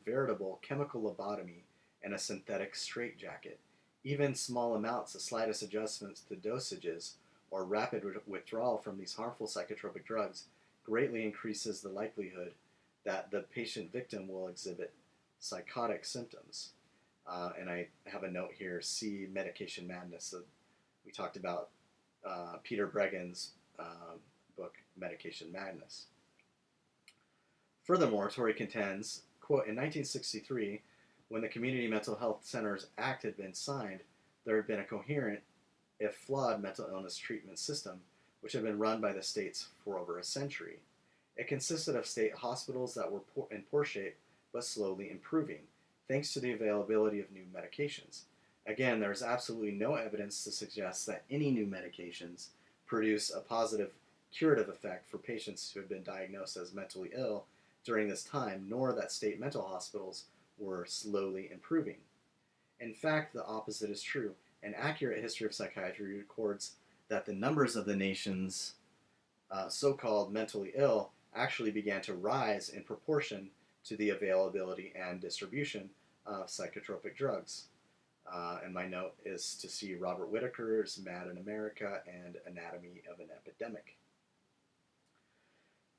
veritable chemical lobotomy and a synthetic straitjacket. Even small amounts, the slightest adjustments to dosages, or rapid withdrawal from these harmful psychotropic drugs greatly increases the likelihood that the patient victim will exhibit psychotic symptoms. And I have a note here, see Medication Madness. So we talked about Peter Bregan's book, Medication Madness. Furthermore, Torrey contends, quote, in 1963, when the Community Mental Health Centers Act had been signed, there had been a coherent, if flawed, mental illness treatment system, which had been run by the states for over a century. It consisted of state hospitals that were in poor shape, but slowly improving, thanks to the availability of new medications. Again, there is absolutely no evidence to suggest that any new medications produce a positive curative effect for patients who have been diagnosed as mentally ill during this time, nor that state mental hospitals were slowly improving. In fact, the opposite is true. An accurate history of psychiatry records that the numbers of the nation's so-called mentally ill actually began to rise in proportion to the availability and distribution of psychotropic drugs. And my note is to see Robert Whitaker's Mad in America and Anatomy of an Epidemic.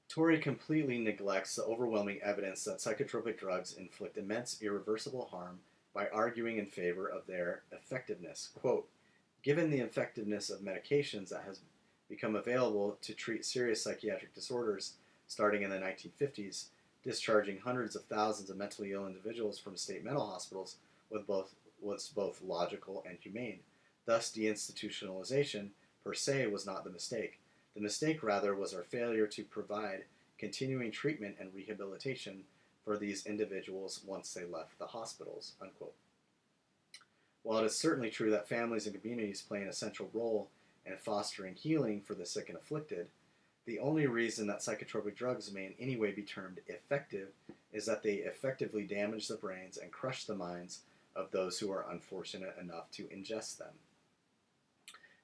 Torrey completely neglects the overwhelming evidence that psychotropic drugs inflict immense irreversible harm by arguing in favor of their effectiveness. Quote, given the effectiveness of medications that has become available to treat serious psychiatric disorders starting in the 1950s, discharging hundreds of thousands of mentally ill individuals from state mental hospitals with both was both logical and humane. Thus, deinstitutionalization per se was not the mistake. The mistake, rather, was our failure to provide continuing treatment and rehabilitation for these individuals once they left the hospitals. Unquote. While it is certainly true that families and communities play an essential role in fostering healing for the sick and afflicted, the only reason that psychotropic drugs may in any way be termed effective is that they effectively damage the brains and crush the minds of those who are unfortunate enough to ingest them.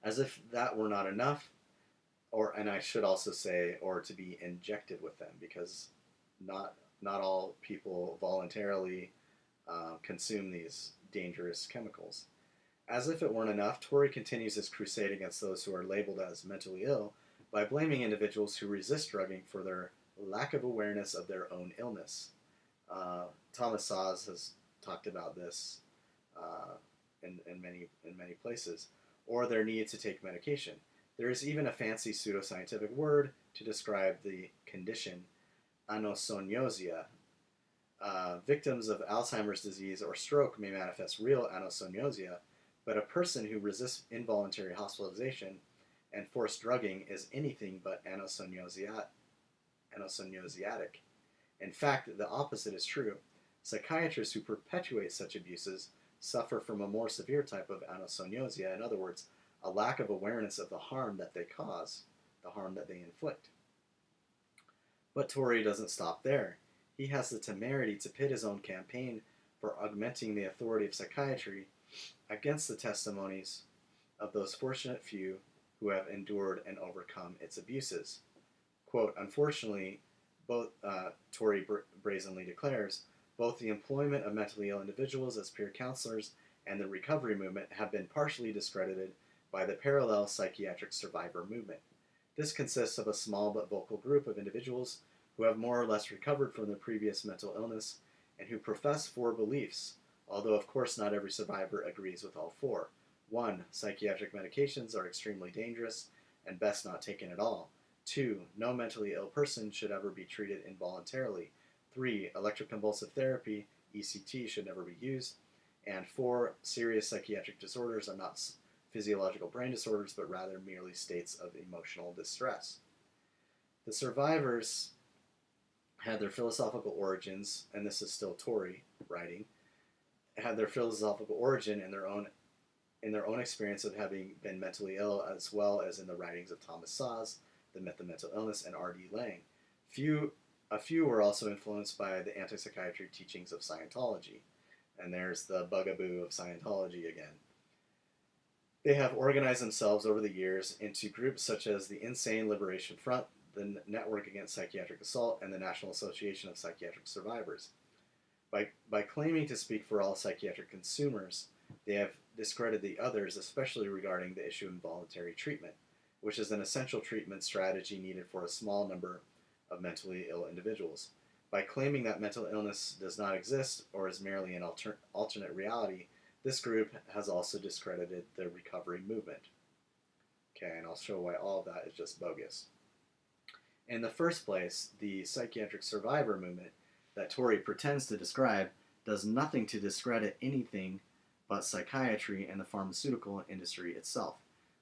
As if that were not enough, and I should also say, or to be injected with them, because not all people voluntarily consume these dangerous chemicals. As if it weren't enough, Tory continues his crusade against those who are labeled as mentally ill by blaming individuals who resist drugging for their lack of awareness of their own illness. Thomas Saz has talked about this in many places, or their need to take medication. There is even a fancy pseudoscientific word to describe the condition, anosognosia. Victims of Alzheimer's disease or stroke may manifest real anosognosia, but a person who resists involuntary hospitalization and forced drugging is anything but anosognosiatic. In fact, the opposite is true. Psychiatrists who perpetuate such abuses suffer from a more severe type of anosognosia, in other words, a lack of awareness of the harm that they cause, the harm that they inflict. But Tory doesn't stop there. He has the temerity to pit his own campaign for augmenting the authority of psychiatry against the testimonies of those fortunate few who have endured and overcome its abuses. Quote, unfortunately, Tory brazenly declares, both the employment of mentally ill individuals as peer counselors and the recovery movement have been partially discredited by the parallel psychiatric survivor movement. This consists of a small but vocal group of individuals who have more or less recovered from their previous mental illness and who profess four beliefs, although of course not every survivor agrees with all four. 1. Psychiatric medications are extremely dangerous and best not taken at all. 2. No mentally ill person should ever be treated involuntarily. 3. Electroconvulsive therapy, ECT, should never be used. And 4. Serious psychiatric disorders are not physiological brain disorders, but rather merely states of emotional distress. The survivors had their philosophical origins, and this is still Tory writing, had their philosophical origin in their own experience of having been mentally ill, as well as in the writings of Thomas Saz, The Myth of Mental Illness, and R.D. Laing. A few were also influenced by the anti-psychiatry teachings of Scientology. And there's the bugaboo of Scientology again. They have organized themselves over the years into groups such as the Insane Liberation Front, the Network Against Psychiatric Assault, and the National Association of Psychiatric Survivors. By claiming to speak for all psychiatric consumers, they have discredited the others, especially regarding the issue of involuntary treatment, which is an essential treatment strategy needed for a small number of mentally ill individuals. By claiming that mental illness does not exist or is merely an alternate reality, this group has also discredited the recovery movement. Okay, and I'll show why all of that is just bogus. In the first place, the psychiatric survivor movement that Tory pretends to describe does nothing to discredit anything but psychiatry and the pharmaceutical industry itself.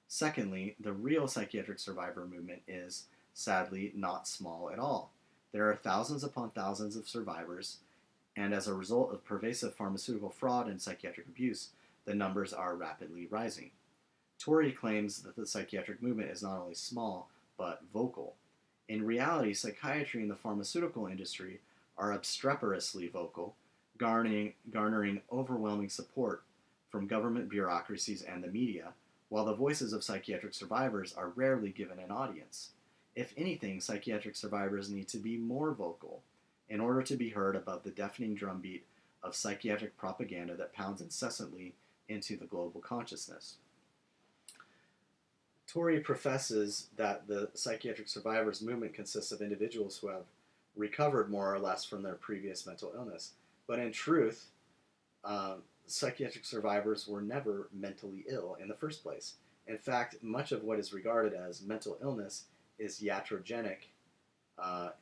Secondly, the real psychiatric survivor movement is, sadly, not small at all. There are thousands upon thousands of survivors, and as a result of pervasive pharmaceutical fraud and psychiatric abuse, the numbers are rapidly rising. Tory claims that the psychiatric movement is not only small, but vocal. In reality, psychiatry and the pharmaceutical industry are obstreperously vocal, garnering overwhelming support from government bureaucracies and the media, while the voices of psychiatric survivors are rarely given an audience. If anything, psychiatric survivors need to be more vocal in order to be heard above the deafening drumbeat of psychiatric propaganda that pounds incessantly into the global consciousness. Tory professes that the psychiatric survivors movement consists of individuals who have recovered more or less from their previous mental illness. But in truth, psychiatric survivors were never mentally ill in the first place. In fact, much of what is regarded as mental illness is iatrogenic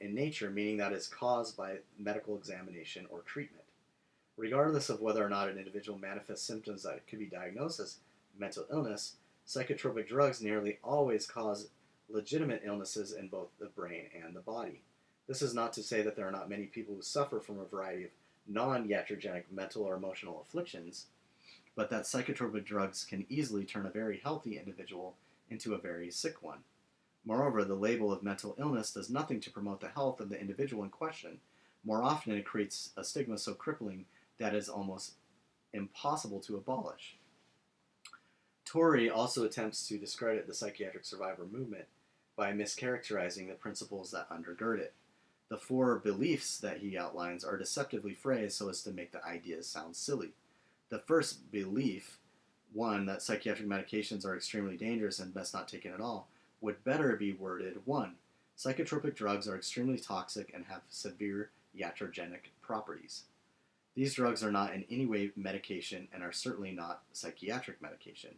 in nature, meaning that it's caused by medical examination or treatment. Regardless of whether or not an individual manifests symptoms that could be diagnosed as mental illness, psychotropic drugs nearly always cause legitimate illnesses in both the brain and the body. This is not to say that there are not many people who suffer from a variety of non-iatrogenic mental or emotional afflictions, but that psychotropic drugs can easily turn a very healthy individual into a very sick one. Moreover, the label of mental illness does nothing to promote the health of the individual in question. More often, it creates a stigma so crippling that it is almost impossible to abolish. Torrey also attempts to discredit the psychiatric survivor movement by mischaracterizing the principles that undergird it. The four beliefs that he outlines are deceptively phrased so as to make the ideas sound silly. The first belief, one, that psychiatric medications are extremely dangerous and best not taken at all, would better be worded, 1. Psychotropic drugs are extremely toxic and have severe iatrogenic properties. These drugs are not in any way medication and are certainly not psychiatric medication.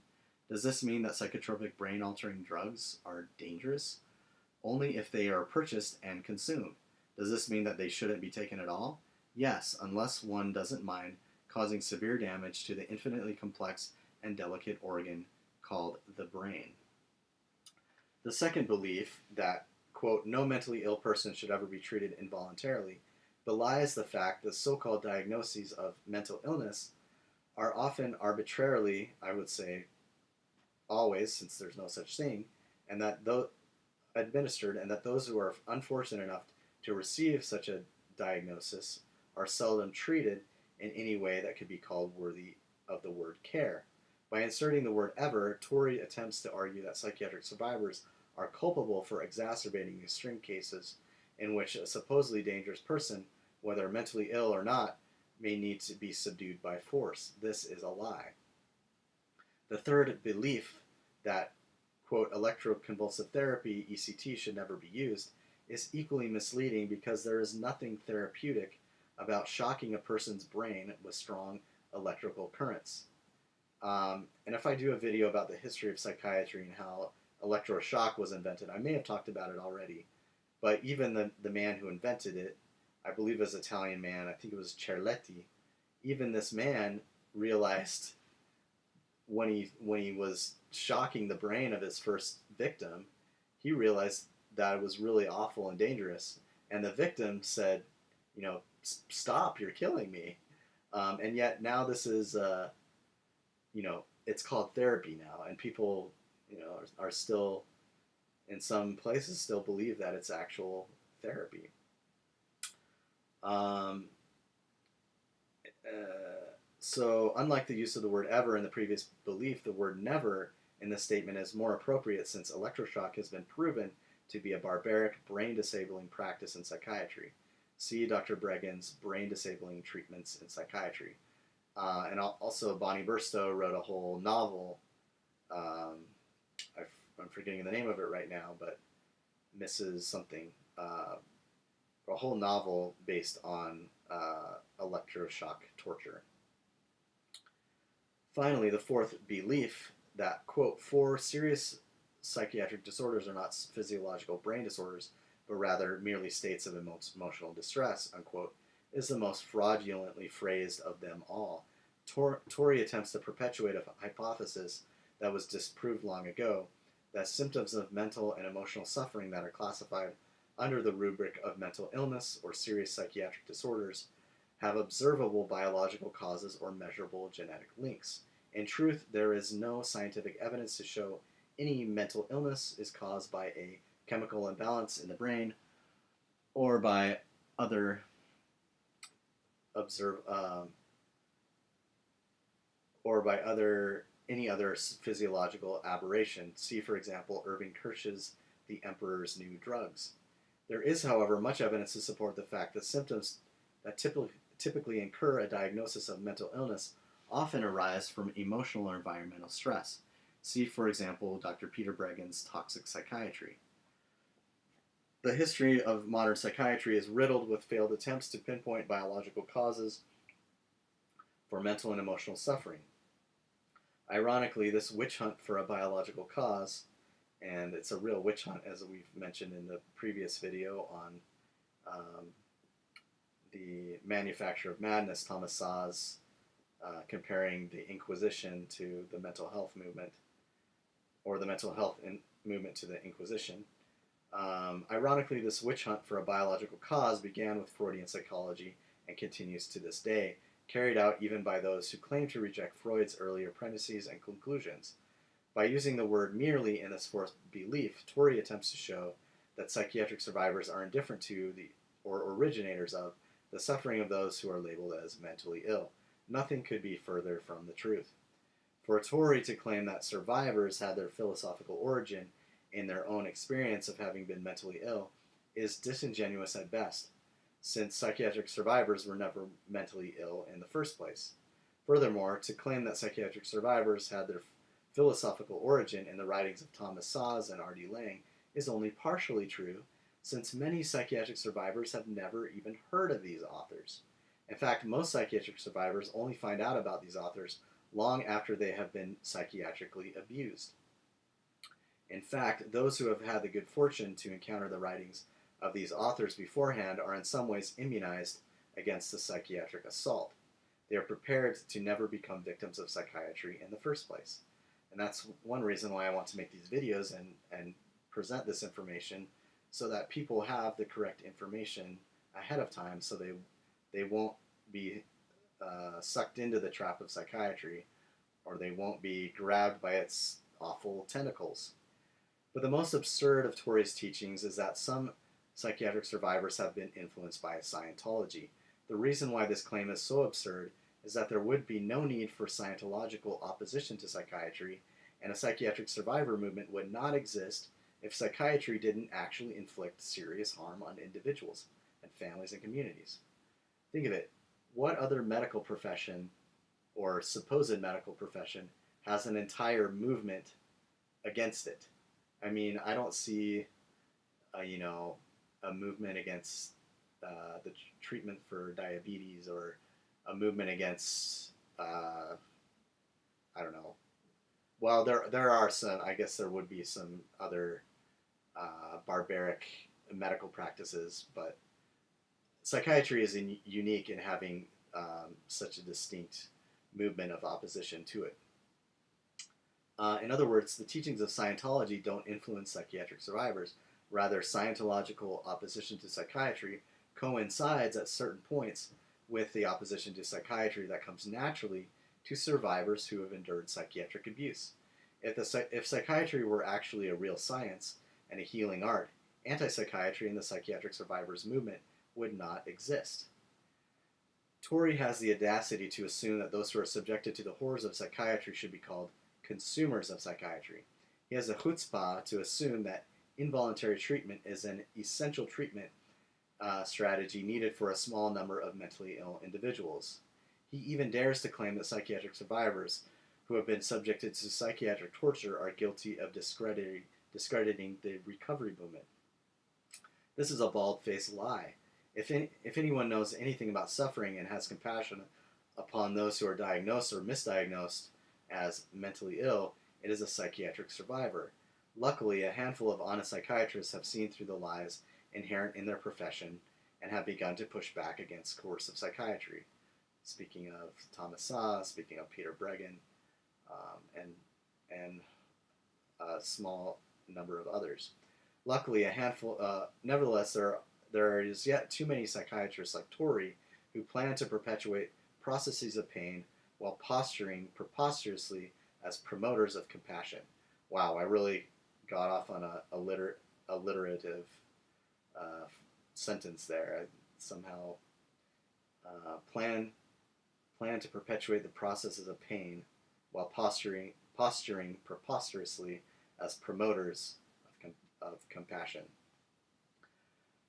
Does this mean that psychotropic brain-altering drugs are dangerous? Only if they are purchased and consumed. Does this mean that they shouldn't be taken at all? Yes, unless one doesn't mind causing severe damage to the infinitely complex and delicate organ called the brain. The second belief, that, quote, no mentally ill person should ever be treated involuntarily, belies the fact that so-called diagnoses of mental illness are often arbitrarily, I would say always, since there's no such thing, and that though administered, and that those who are unfortunate enough to receive such a diagnosis are seldom treated in any way that could be called worthy of the word care. By inserting the word ever, Torrey attempts to argue that psychiatric survivors are culpable for exacerbating extreme cases in which a supposedly dangerous person, whether mentally ill or not, may need to be subdued by force. This is a lie. The third belief, that, quote, electroconvulsive therapy, ECT, should never be used, is equally misleading because there is nothing therapeutic about shocking a person's brain with strong electrical currents. And if I do a video about the history of psychiatry and how electroshock was invented, I may have talked about it already, but even the man who invented it, I believe was an Italian man, I think it was Cerletti, even this man realized when he was shocking the brain of his first victim, he realized that it was really awful and dangerous. And the victim said, stop, you're killing me. And yet now this is, it's called therapy now. And people, are still, in some places, still believe that it's actual therapy. So unlike the use of the word ever in the previous belief, the word never in this statement is more appropriate since electroshock has been proven to be a barbaric, brain-disabling practice in psychiatry. See Dr. Bregan's Brain Disabling Treatments in Psychiatry. And also Bonnie Burstow wrote a whole novel, I'm forgetting the name of it right now, but Mrs. something, a whole novel based on electroshock torture. Finally, the fourth belief that, quote, 4 serious psychiatric disorders are not physiological brain disorders, but rather merely states of emotional distress, unquote, is the most fraudulently phrased of them all. Torrey attempts to perpetuate a hypothesis that was disproved long ago, that symptoms of mental and emotional suffering that are classified under the rubric of mental illness or serious psychiatric disorders have observable biological causes or measurable genetic links. In truth, there is no scientific evidence to show any mental illness is caused by a chemical imbalance in the brain or by other any other physiological aberration. See, for example, Irving Kirsch's The Emperor's New Drugs. There is, however, much evidence to support the fact that symptoms that typically incur a diagnosis of mental illness often arise from emotional or environmental stress. See, for example, Dr. Peter Bregan's Toxic Psychiatry. The history of modern psychiatry is riddled with failed attempts to pinpoint biological causes for mental and emotional suffering. Ironically, this witch hunt for a biological cause, and it's a real witch hunt as we've mentioned in the previous video on the Manufacture of Madness, Thomas Szasz, comparing the Inquisition to the mental health movement, or the mental health movement to the Inquisition. Ironically, this witch hunt for a biological cause began with Freudian psychology and continues to this day, carried out even by those who claim to reject Freud's earlier premises and conclusions. By using the word merely in this forced belief, Torrey attempts to show that psychiatric survivors are indifferent to or originators of the suffering of those who are labeled as mentally ill. Nothing could be further from the truth. For Torrey to claim that survivors had their philosophical origin in their own experience of having been mentally ill is disingenuous at best, since psychiatric survivors were never mentally ill in the first place. Furthermore, to claim that psychiatric survivors had their philosophical origin in the writings of Thomas Szasz and R.D. Laing is only partially true, since many psychiatric survivors have never even heard of these authors. In fact, most psychiatric survivors only find out about these authors long after they have been psychiatrically abused. In fact, those who have had the good fortune to encounter the writings of these authors beforehand are in some ways immunized against the psychiatric assault. They are prepared to never become victims of psychiatry in the first place. And that's one reason why I want to make these videos and present this information, so that people have the correct information ahead of time, so they won't be sucked into the trap of psychiatry, or they won't be grabbed by its awful tentacles. But the most absurd of Torrey's teachings is that some psychiatric survivors have been influenced by Scientology. The reason why this claim is so absurd is that there would be no need for Scientological opposition to psychiatry, and a psychiatric survivor movement would not exist if psychiatry didn't actually inflict serious harm on individuals and families and communities. Think of it. What other medical profession or supposed medical profession has an entire movement against it? I mean, I don't see, a movement against the treatment for diabetes, or a movement against, I don't know. Well, there are some. I guess there would be some other barbaric medical practices, but psychiatry is unique in having such a distinct movement of opposition to it. In other words, the teachings of Scientology don't influence psychiatric survivors. Rather, Scientological opposition to psychiatry coincides at certain points with the opposition to psychiatry that comes naturally to survivors who have endured psychiatric abuse. If psychiatry were actually a real science and a healing art, anti-psychiatry and the psychiatric survivors movement would not exist. Torrey has the audacity to assume that those who are subjected to the horrors of psychiatry should be called consumers of psychiatry. He has the chutzpah to assume that involuntary treatment is an essential treatment strategy needed for a small number of mentally ill individuals. He even dares to claim that psychiatric survivors who have been subjected to psychiatric torture are guilty of discrediting the recovery movement. This is a bald-faced lie. If anyone knows anything about suffering and has compassion upon those who are diagnosed or misdiagnosed as mentally ill, it is a psychiatric survivor. Luckily, a handful of honest psychiatrists have seen through the lies inherent in their profession and have begun to push back against coercive psychiatry. Speaking of Thomas Szasz, speaking of Peter Breggin, and a small number of others. Luckily, nevertheless, there is yet too many psychiatrists like Torrey who plan to perpetuate processes of pain while posturing preposterously as promoters of compassion. Wow, I really got off on alliterative sentence there. I somehow plan to perpetuate the processes of pain while posturing preposterously as promoters of compassion.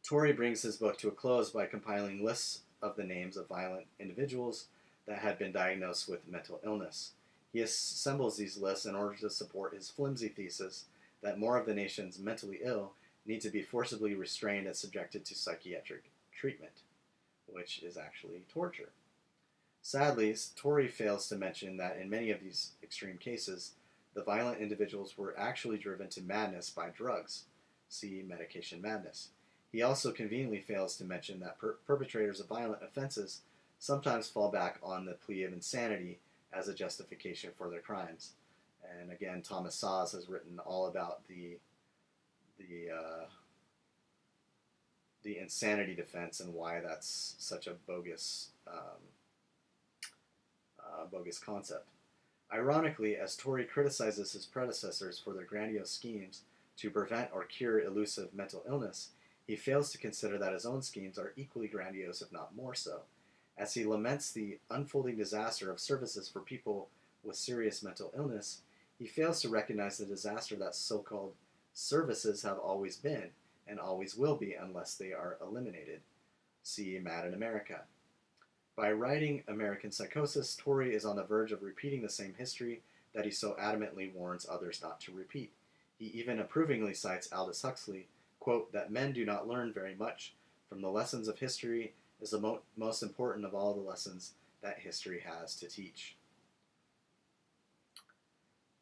Torrey brings his book to a close by compiling lists of the names of violent individuals that had been diagnosed with mental illness. He assembles these lists in order to support his flimsy thesis that more of the nation's mentally ill need to be forcibly restrained and subjected to psychiatric treatment, which is actually torture. Sadly, Torrey fails to mention that in many of these extreme cases, the violent individuals were actually driven to madness by drugs. See medication madness. He also conveniently fails to mention that perpetrators of violent offenses sometimes fall back on the plea of insanity as a justification for their crimes. And again, Thomas Saz has written all about the the insanity defense and why that's such a bogus concept. Ironically, as Torrey criticizes his predecessors for their grandiose schemes to prevent or cure elusive mental illness, he fails to consider that his own schemes are equally grandiose, if not more so. As he laments the unfolding disaster of services for people with serious mental illness, he fails to recognize the disaster that so-called services have always been and always will be unless they are eliminated. See Mad in America. By writing American Psychosis, Torrey is on the verge of repeating the same history that he so adamantly warns others not to repeat. He even approvingly cites Aldous Huxley, quote, that men do not learn very much from the lessons of history is the most important of all the lessons that history has to teach.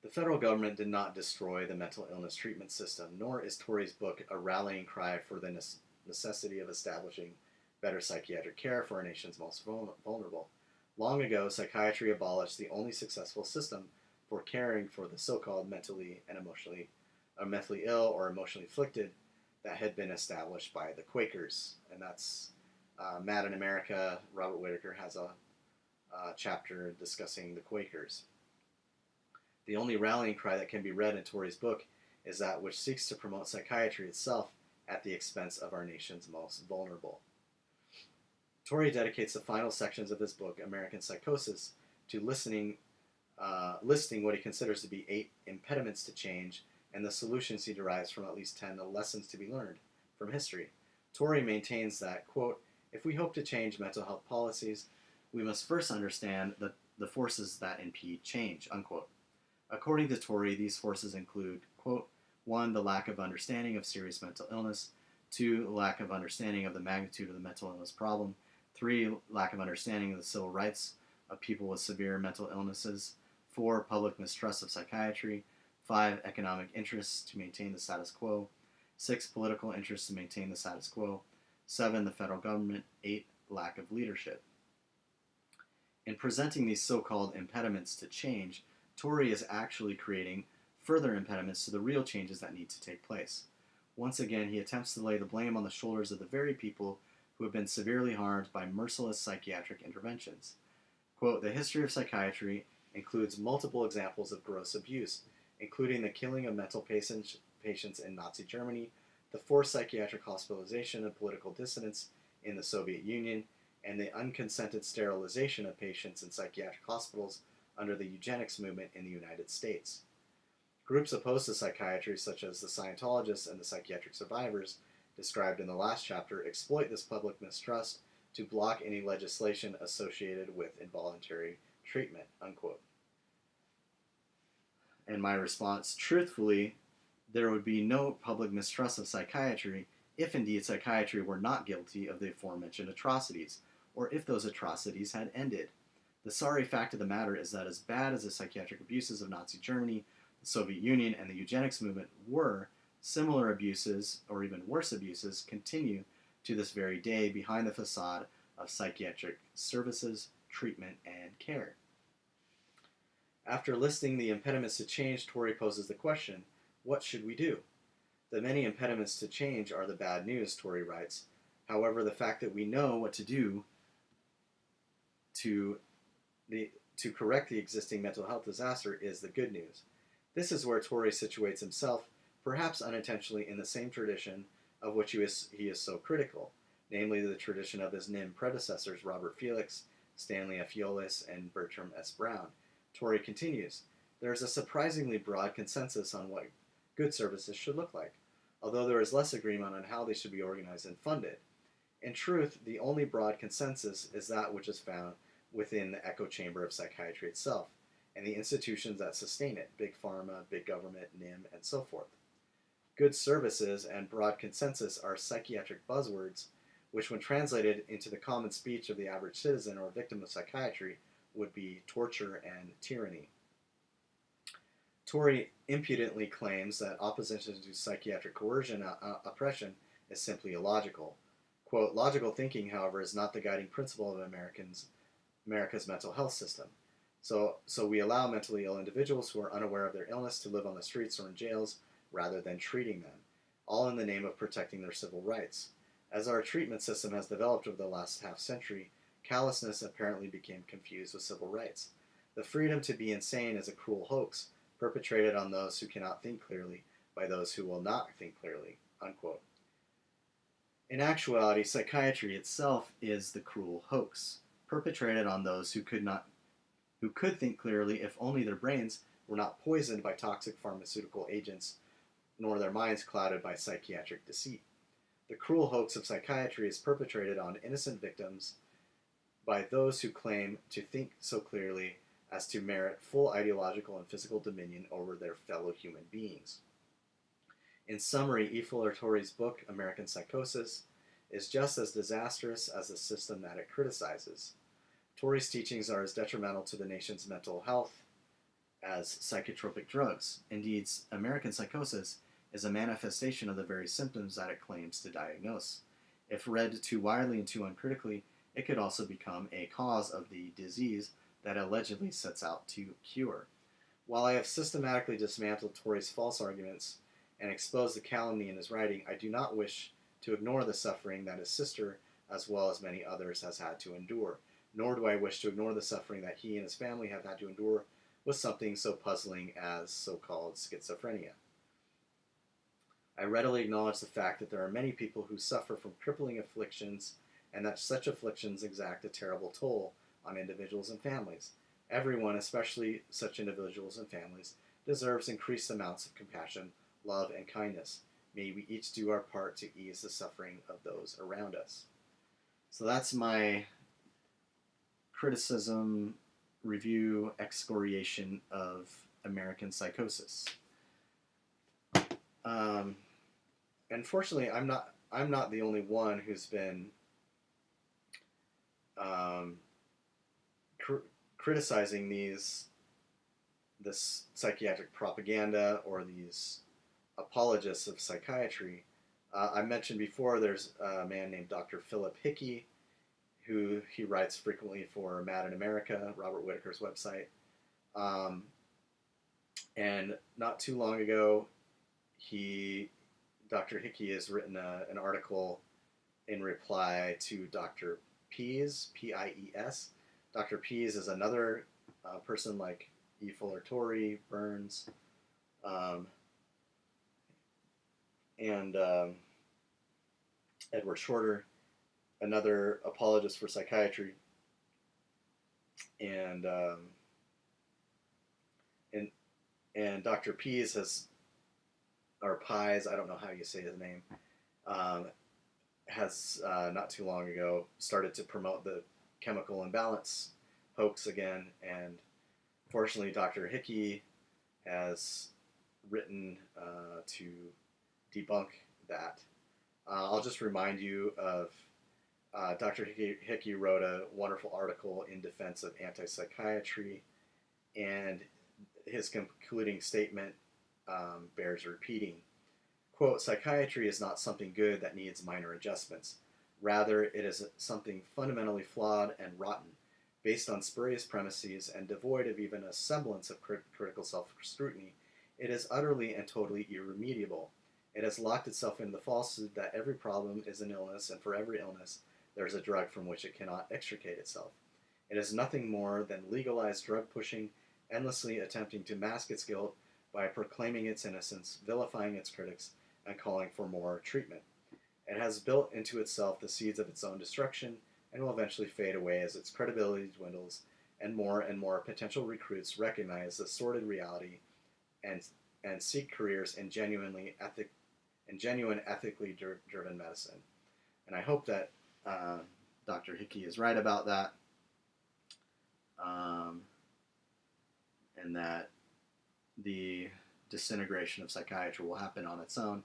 The federal government did not destroy the mental illness treatment system, nor is Torrey's book a rallying cry for the necessity of establishing better psychiatric care for our nation's most vulnerable. Long ago, psychiatry abolished the only successful system for caring for the so-called mentally ill or emotionally afflicted that had been established by the Quakers. And that's Mad in America. Robert Whitaker has a chapter discussing the Quakers. The only rallying cry that can be read in Torrey's book is that which seeks to promote psychiatry itself at the expense of our nation's most vulnerable. Torrey dedicates the final sections of his book, American Psychosis, to listing what he considers to be 8 impediments to change and the solutions he derives from at least 10 lessons to be learned from history. Torrey maintains that, quote, if we hope to change mental health policies, we must first understand the forces that impede change, unquote. According to Torrey, these forces include, quote, 1, the lack of understanding of serious mental illness, 2, lack of understanding of the magnitude of the mental illness problem, 3, lack of understanding of the civil rights of people with severe mental illnesses, 4, public mistrust of psychiatry, 5, economic interests to maintain the status quo, 6, political interests to maintain the status quo, 7, the federal government, 8, lack of leadership. In presenting these so-called impediments to change, Torrey is actually creating further impediments to the real changes that need to take place. Once again, he attempts to lay the blame on the shoulders of the very people who have been severely harmed by merciless psychiatric interventions. Quote, the history of psychiatry includes multiple examples of gross abuse, including the killing of mental patients in Nazi Germany, the forced psychiatric hospitalization of political dissidents in the Soviet Union, and the unconsented sterilization of patients in psychiatric hospitals under the eugenics movement in the United States. Groups opposed to psychiatry, such as the Scientologists and the psychiatric survivors, described in the last chapter, exploit this public mistrust to block any legislation associated with involuntary treatment, unquote. And my response, truthfully, there would be no public mistrust of psychiatry if indeed psychiatry were not guilty of the aforementioned atrocities, or if those atrocities had ended. The sorry fact of the matter is that as bad as the psychiatric abuses of Nazi Germany, the Soviet Union, and the eugenics movement were, similar abuses, or even worse abuses, continue to this very day behind the facade of psychiatric services, treatment, and care. After listing the impediments to change, Torrey poses the question, what should we do? The many impediments to change are the bad news, Torrey writes. However, the fact that we know what to do to correct the existing mental health disaster is the good news. This is where Torrey situates himself, perhaps unintentionally, in the same tradition of which he is so critical, namely the tradition of his NIM predecessors Robert Felix, Stanley F. Yolis, and Bertram S. Brown. Torrey continues, there is a surprisingly broad consensus on what good services should look like, although there is less agreement on how they should be organized and funded. In truth, the only broad consensus is that which is found within the echo chamber of psychiatry itself, and the institutions that sustain it, big pharma, big government, NIM, and so forth. Good services and broad consensus are psychiatric buzzwords, which when translated into the common speech of the average citizen or victim of psychiatry would be torture and tyranny. Torrey impudently claims that opposition to psychiatric coercion, oppression, is simply illogical. Quote, logical thinking, however, is not the guiding principle of America's mental health system. So we allow mentally ill individuals who are unaware of their illness to live on the streets or in jails rather than treating them, all in the name of protecting their civil rights. As our treatment system has developed over the last half century, callousness apparently became confused with civil rights. The freedom to be insane is a cruel hoax perpetrated on those who cannot think clearly by those who will not think clearly. Unquote. In actuality, psychiatry itself is the cruel hoax perpetrated on those who could think clearly if only their brains were not poisoned by toxic pharmaceutical agents, nor their minds clouded by psychiatric deceit. The cruel hoax of psychiatry is perpetrated on innocent victims by those who claim to think so clearly as to merit full ideological and physical dominion over their fellow human beings. In summary, E. Fuller Torrey's book, American Psychosis, is just as disastrous as the system that it criticizes. Torrey's teachings are as detrimental to the nation's mental health as psychotropic drugs. Indeed, American Psychosis is a manifestation of the very symptoms that it claims to diagnose. If read too widely and too uncritically, it could also become a cause of the disease that allegedly sets out to cure. While I have systematically dismantled Torrey's false arguments and exposed the calumny in his writing, I do not wish to ignore the suffering that his sister, as well as many others, has had to endure, nor do I wish to ignore the suffering that he and his family have had to endure with something so puzzling as so-called schizophrenia. I readily acknowledge the fact that there are many people who suffer from crippling afflictions and that such afflictions exact a terrible toll on individuals and families. Everyone, especially such individuals and families, deserves increased amounts of compassion, love, and kindness. May we each do our part to ease the suffering of those around us. So that's my criticism, review, excoriation of American Psychosis. Unfortunately, I'm not the only one who's been criticizing this psychiatric propaganda or these apologists of psychiatry. I mentioned before there's a man named Dr. Philip Hickey, who he writes frequently for Mad in America, Robert Whitaker's website. And not too long ago, Dr. Hickey has written an article in reply to Dr. Pease, P-I-E-S. Dr. Pease is another person like E. Fuller Torrey, Burns, and Edward Shorter, another apologist for psychiatry, and Dr. Pease or Pies, I don't know how you say his name, has not too long ago started to promote the chemical imbalance hoax again, and fortunately Dr. Hickey has written to debunk that. I'll just remind you of Dr. Hickey wrote a wonderful article in defense of anti-psychiatry, and his concluding statement bears repeating. Quote, psychiatry is not something good that needs minor adjustments. Rather, it is something fundamentally flawed and rotten, based on spurious premises and devoid of even a semblance of critical self-scrutiny. It is utterly and totally irremediable. It has locked itself in the falsehood that every problem is an illness, and for every illness there is a drug from which it cannot extricate itself. It is nothing more than legalized drug pushing, endlessly attempting to mask its guilt by proclaiming its innocence, vilifying its critics, and calling for more treatment. It has built into itself the seeds of its own destruction and will eventually fade away as its credibility dwindles and more potential recruits recognize the sordid reality and seek careers in genuine ethically driven medicine. And I hope that Dr. Hickey is right about that, and that the disintegration of psychiatry will happen on its own.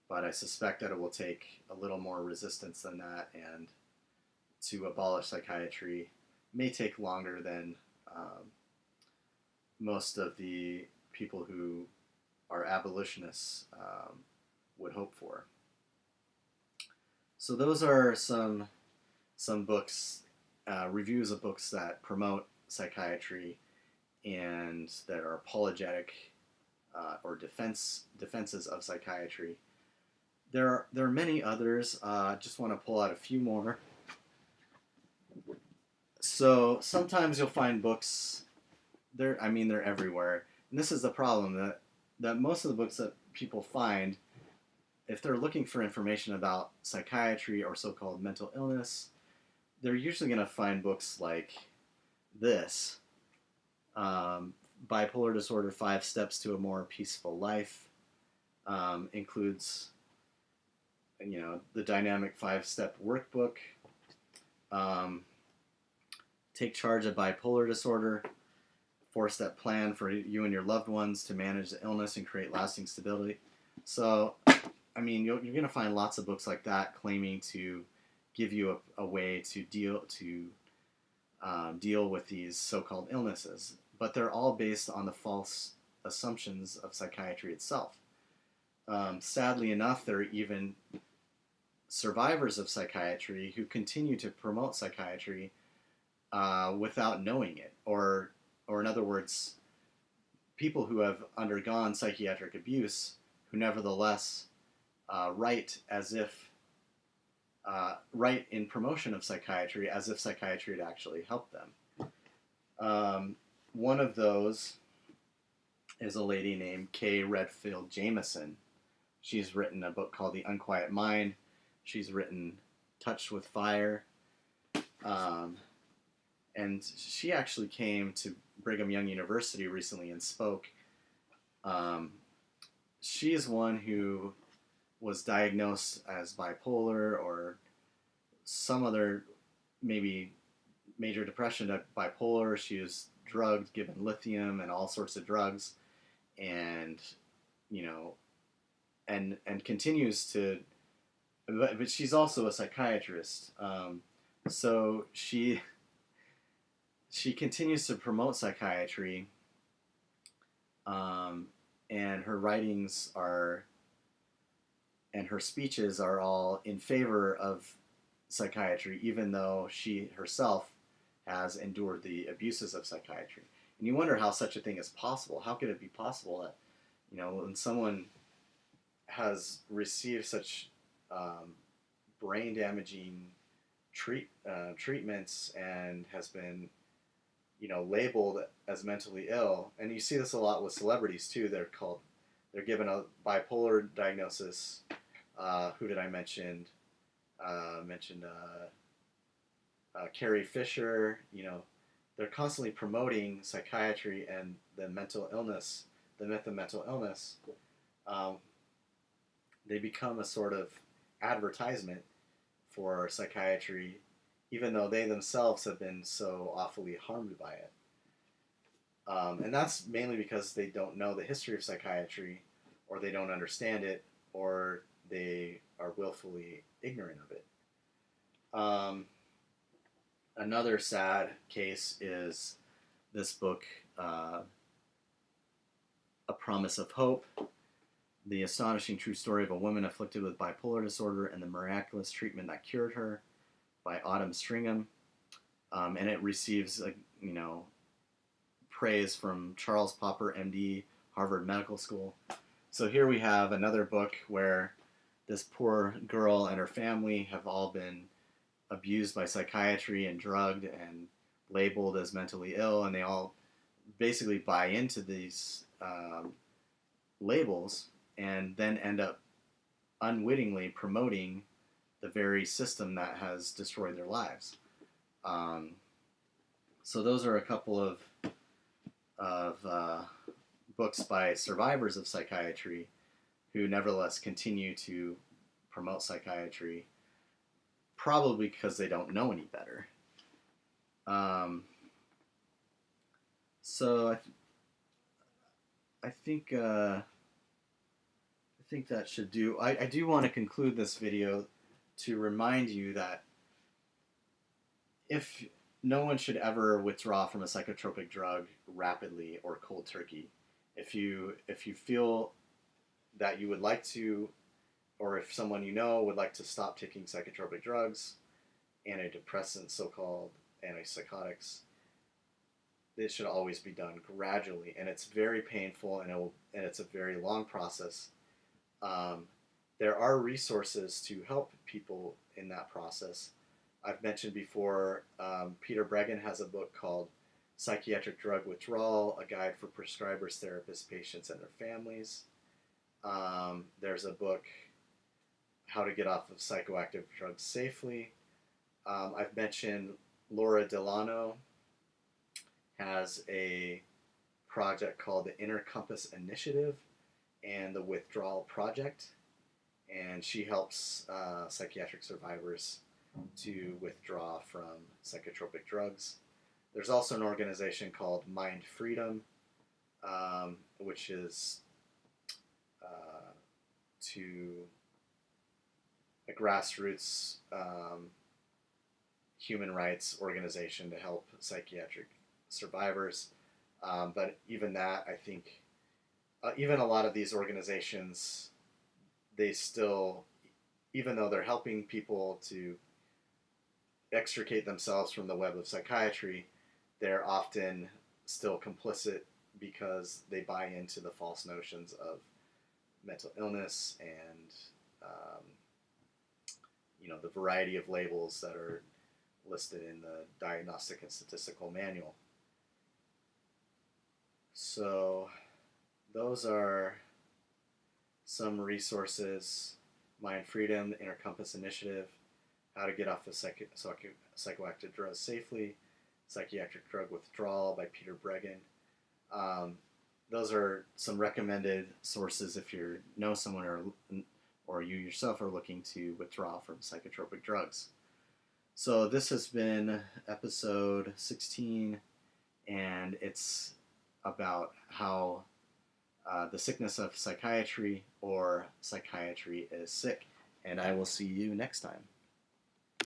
But I suspect that it will take a little more resistance than that, and to abolish psychiatry may take longer than most of the people who are abolitionists would hope for. So those are some books, reviews of books that promote psychiatry and that are apologetic or defenses of psychiatry. There are many others. Just want to pull out a few more. So sometimes you'll find books. They're everywhere, and this is the problem that most of the books that people find, if they're looking for information about psychiatry or so-called mental illness, they're usually going to find books like this. Bipolar Disorder, 5 Steps to a More Peaceful Life, includes, the dynamic 5-step workbook. Take Charge of Bipolar Disorder, 4-step plan for you and your loved ones to manage the illness and create lasting stability. So, you're going to find lots of books like that claiming to give you a way to deal with these so-called illnesses. But they're all based on the false assumptions of psychiatry itself. Sadly enough, there are even survivors of psychiatry who continue to promote psychiatry without knowing it, or in other words, people who have undergone psychiatric abuse who nevertheless write in promotion of psychiatry as if psychiatry had actually helped them. One of those is a lady named Kay Redfield Jamison. She's written a book called The Unquiet Mind. She's written Touched with Fire. And she actually came to Brigham Young University recently and spoke. She is one who was diagnosed as bipolar or some other maybe major depression, bipolar. She was drugged, given lithium and all sorts of drugs, and and continues to. But she's also a psychiatrist, so she continues to promote psychiatry, and her writings and her speeches are all in favor of psychiatry, even though she herself has endured the abuses of psychiatry. And you wonder how such a thing is possible. How could it be possible that, when someone has received such brain-damaging treatments and has been, labeled as mentally ill, and you see this a lot with celebrities too. They're given a bipolar diagnosis. Who did I mention? Carrie Fisher. They're constantly promoting psychiatry and the mental illness, the myth of mental illness. They become a sort of advertisement for psychiatry, even though they themselves have been so awfully harmed by it. And that's mainly because they don't know the history of psychiatry, or they don't understand it, or they are willfully ignorant of it. Another sad case is this book, A Promise of Hope, The Astonishing True Story of a Woman Afflicted with Bipolar Disorder and the Miraculous Treatment That Cured Her, by Autumn Stringham. And it receives, praise from Charles Popper, MD, Harvard Medical School. So here we have another book where this poor girl and her family have all been abused by psychiatry and drugged and labeled as mentally ill, and they all basically buy into these labels and then end up unwittingly promoting the very system that has destroyed their lives. So those are a couple of books by survivors of psychiatry who nevertheless continue to promote psychiatry, probably because they don't know any better. So I think that should do. I do want to conclude this video to remind you that if no one should ever withdraw from a psychotropic drug rapidly or cold turkey. If you feel that you would like to or if someone you know would like to stop taking psychotropic drugs, antidepressants, so-called antipsychotics, it should always be done gradually, and it's very painful, and it's a very long process. Um, there are resources to help people in that process. I've mentioned before, Peter Breggin has a book called Psychiatric Drug Withdrawal, a guide for prescribers, therapists, patients, and their families. There's a book, How to Get Off of Psychoactive Drugs Safely. I've mentioned Laura Delano has a project called the Inner Compass Initiative and the Withdrawal Project, and she helps psychiatric survivors to withdraw from psychotropic drugs. There's also an organization called Mind Freedom, which is to a grassroots human rights organization to help psychiatric survivors. But even that, I think, even a lot of these organizations, they still, even though they're helping people to extricate themselves from the web of psychiatry, they're often still complicit because they buy into the false notions of mental illness and the variety of labels that are listed in the Diagnostic and Statistical Manual. So those are some resources: Mind Freedom, the Inner Compass Initiative, How to Get Off of Psychoactive Drugs Safely, Psychiatric Drug Withdrawal by Peter Breggin. Those are some recommended sources if you know someone or you yourself are looking to withdraw from psychotropic drugs. So this has been episode 16, and it's about how the sickness of psychiatry, or psychiatry is sick. And I will see you next time.